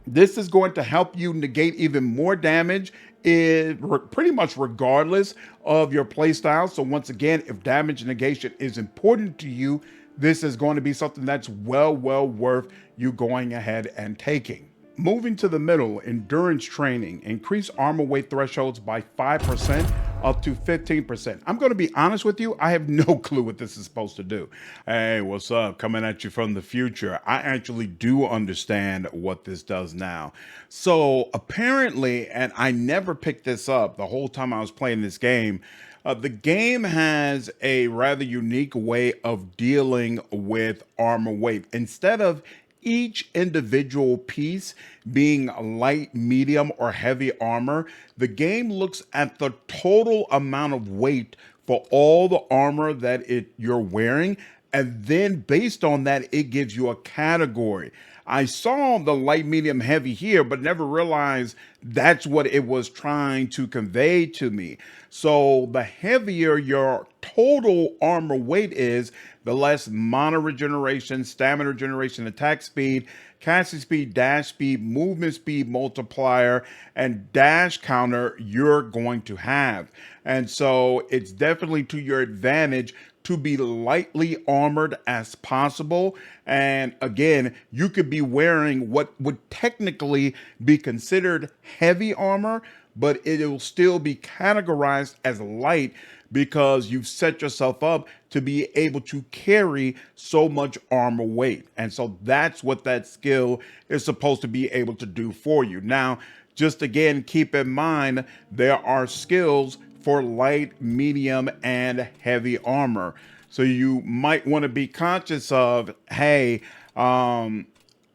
this is going to help you negate even more damage pretty much regardless of your playstyle. So once again, if damage negation is important to you, this is going to be something that's well worth you going ahead and taking. Moving to the middle, endurance training. Increase armor weight thresholds by 5% up to 15%. I'm going to be honest with you, I have no clue what this is supposed to do. Hey, what's up? Coming at you from the future. I actually do understand what this does now. So apparently, and I never picked this up the whole time I was playing this game, the game has a rather unique way of dealing with armor weight. Instead of each individual piece being light, medium, or heavy armor, the game looks at the total amount of weight for all the armor that you're wearing, and then based on that, it gives you a category. I saw the light, medium, heavy here, but never realized that's what it was trying to convey to me. So the heavier your total armor weight is, the less mana regeneration, stamina regeneration, attack speed, casting speed, dash speed, movement speed multiplier, and dash counter you're going to have. And so it's definitely to your advantage to be lightly armored as possible. And again, you could be wearing what would technically be considered heavy armor, but it will still be categorized as light because you've set yourself up to be able to carry so much armor weight. And so that's what that skill is supposed to be able to do for you. Now, just again, keep in mind, there are skills for light, medium, and heavy armor. So you might want to be conscious of, hey, I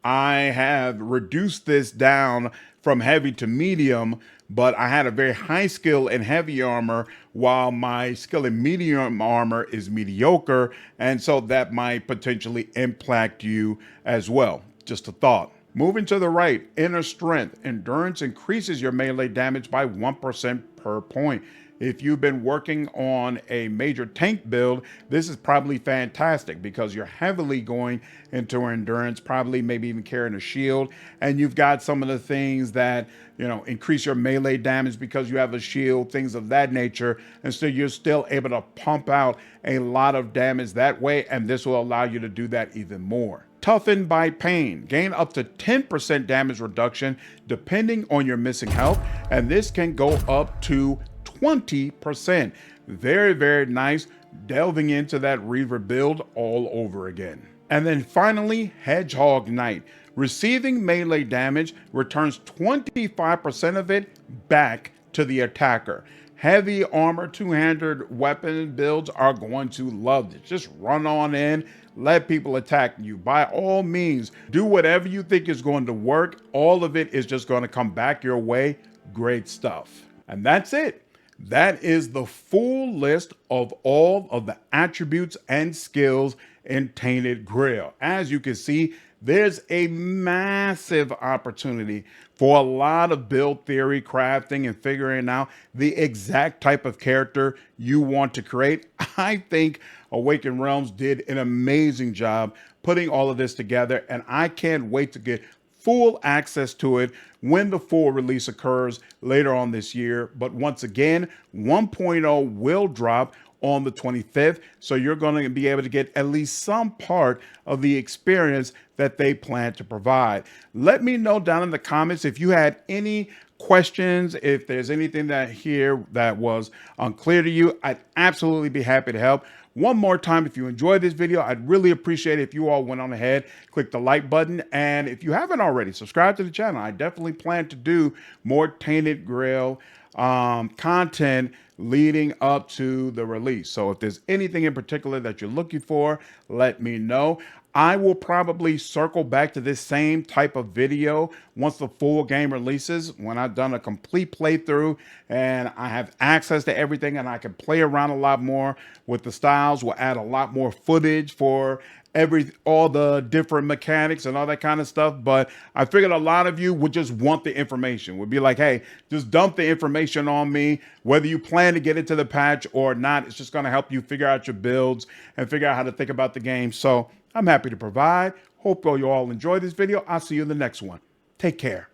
have reduced this down from heavy to medium, but I had a very high skill in heavy armor while my skill in medium armor is mediocre. And so that might potentially impact you as well. Just a thought. Moving to the right, inner strength. Endurance increases your melee damage by 1% per point. If you've been working on a major tank build, this is probably fantastic because you're heavily going into endurance, probably maybe even carrying a shield, and you've got some of the things that, increase your melee damage because you have a shield, things of that nature, and so you're still able to pump out a lot of damage that way, and this will allow you to do that even more. Toughened by pain. Gain up to 10% damage reduction depending on your missing health, and this can go up to 20%. Very nice. Delving into that Reaver build all over again. And then finally, Hedgehog Knight. Receiving melee damage returns 25% of it back to the attacker. Heavy armor, two-handed weapon builds are going to love this. Just run on in, let people attack you. By all means, do whatever you think is going to work. All of it is just going to come back your way. Great stuff. And that's it. That is the full list of all of the attributes and skills in Tainted Grail. As you can see, there's a massive opportunity for a lot of build theory, crafting, and figuring out the exact type of character you want to create. I think Awakened Realms did an amazing job putting all of this together, and I can't wait to get full access to it when the full release occurs later on this year. But once again, 1.0 will drop on the 25th. So you're going to be able to get at least some part of the experience that they plan to provide. Let me know down in the comments if you had any questions, if there's anything that here that was unclear to you. I'd absolutely be happy to help. One more time, if you enjoyed this video, I'd really appreciate it if you all went on ahead, click the like button. And if you haven't already, subscribe to the channel. I definitely plan to do more Tainted Grail content leading up to the release. So if there's anything in particular that you're looking for, let me know. I will probably circle back to this same type of video once the full game releases, when I've done a complete playthrough and I have access to everything and I can play around a lot more with the styles. We'll add a lot more footage for all the different mechanics and all that kind of stuff. But I figured a lot of you would just want the information, would be like, hey, just dump the information on me, whether you plan to get into the patch or not. It's just going to help you figure out your builds and figure out how to think about the game. So I'm happy to provide. Hope you all enjoy this video. I'll see you in the next one. Take care.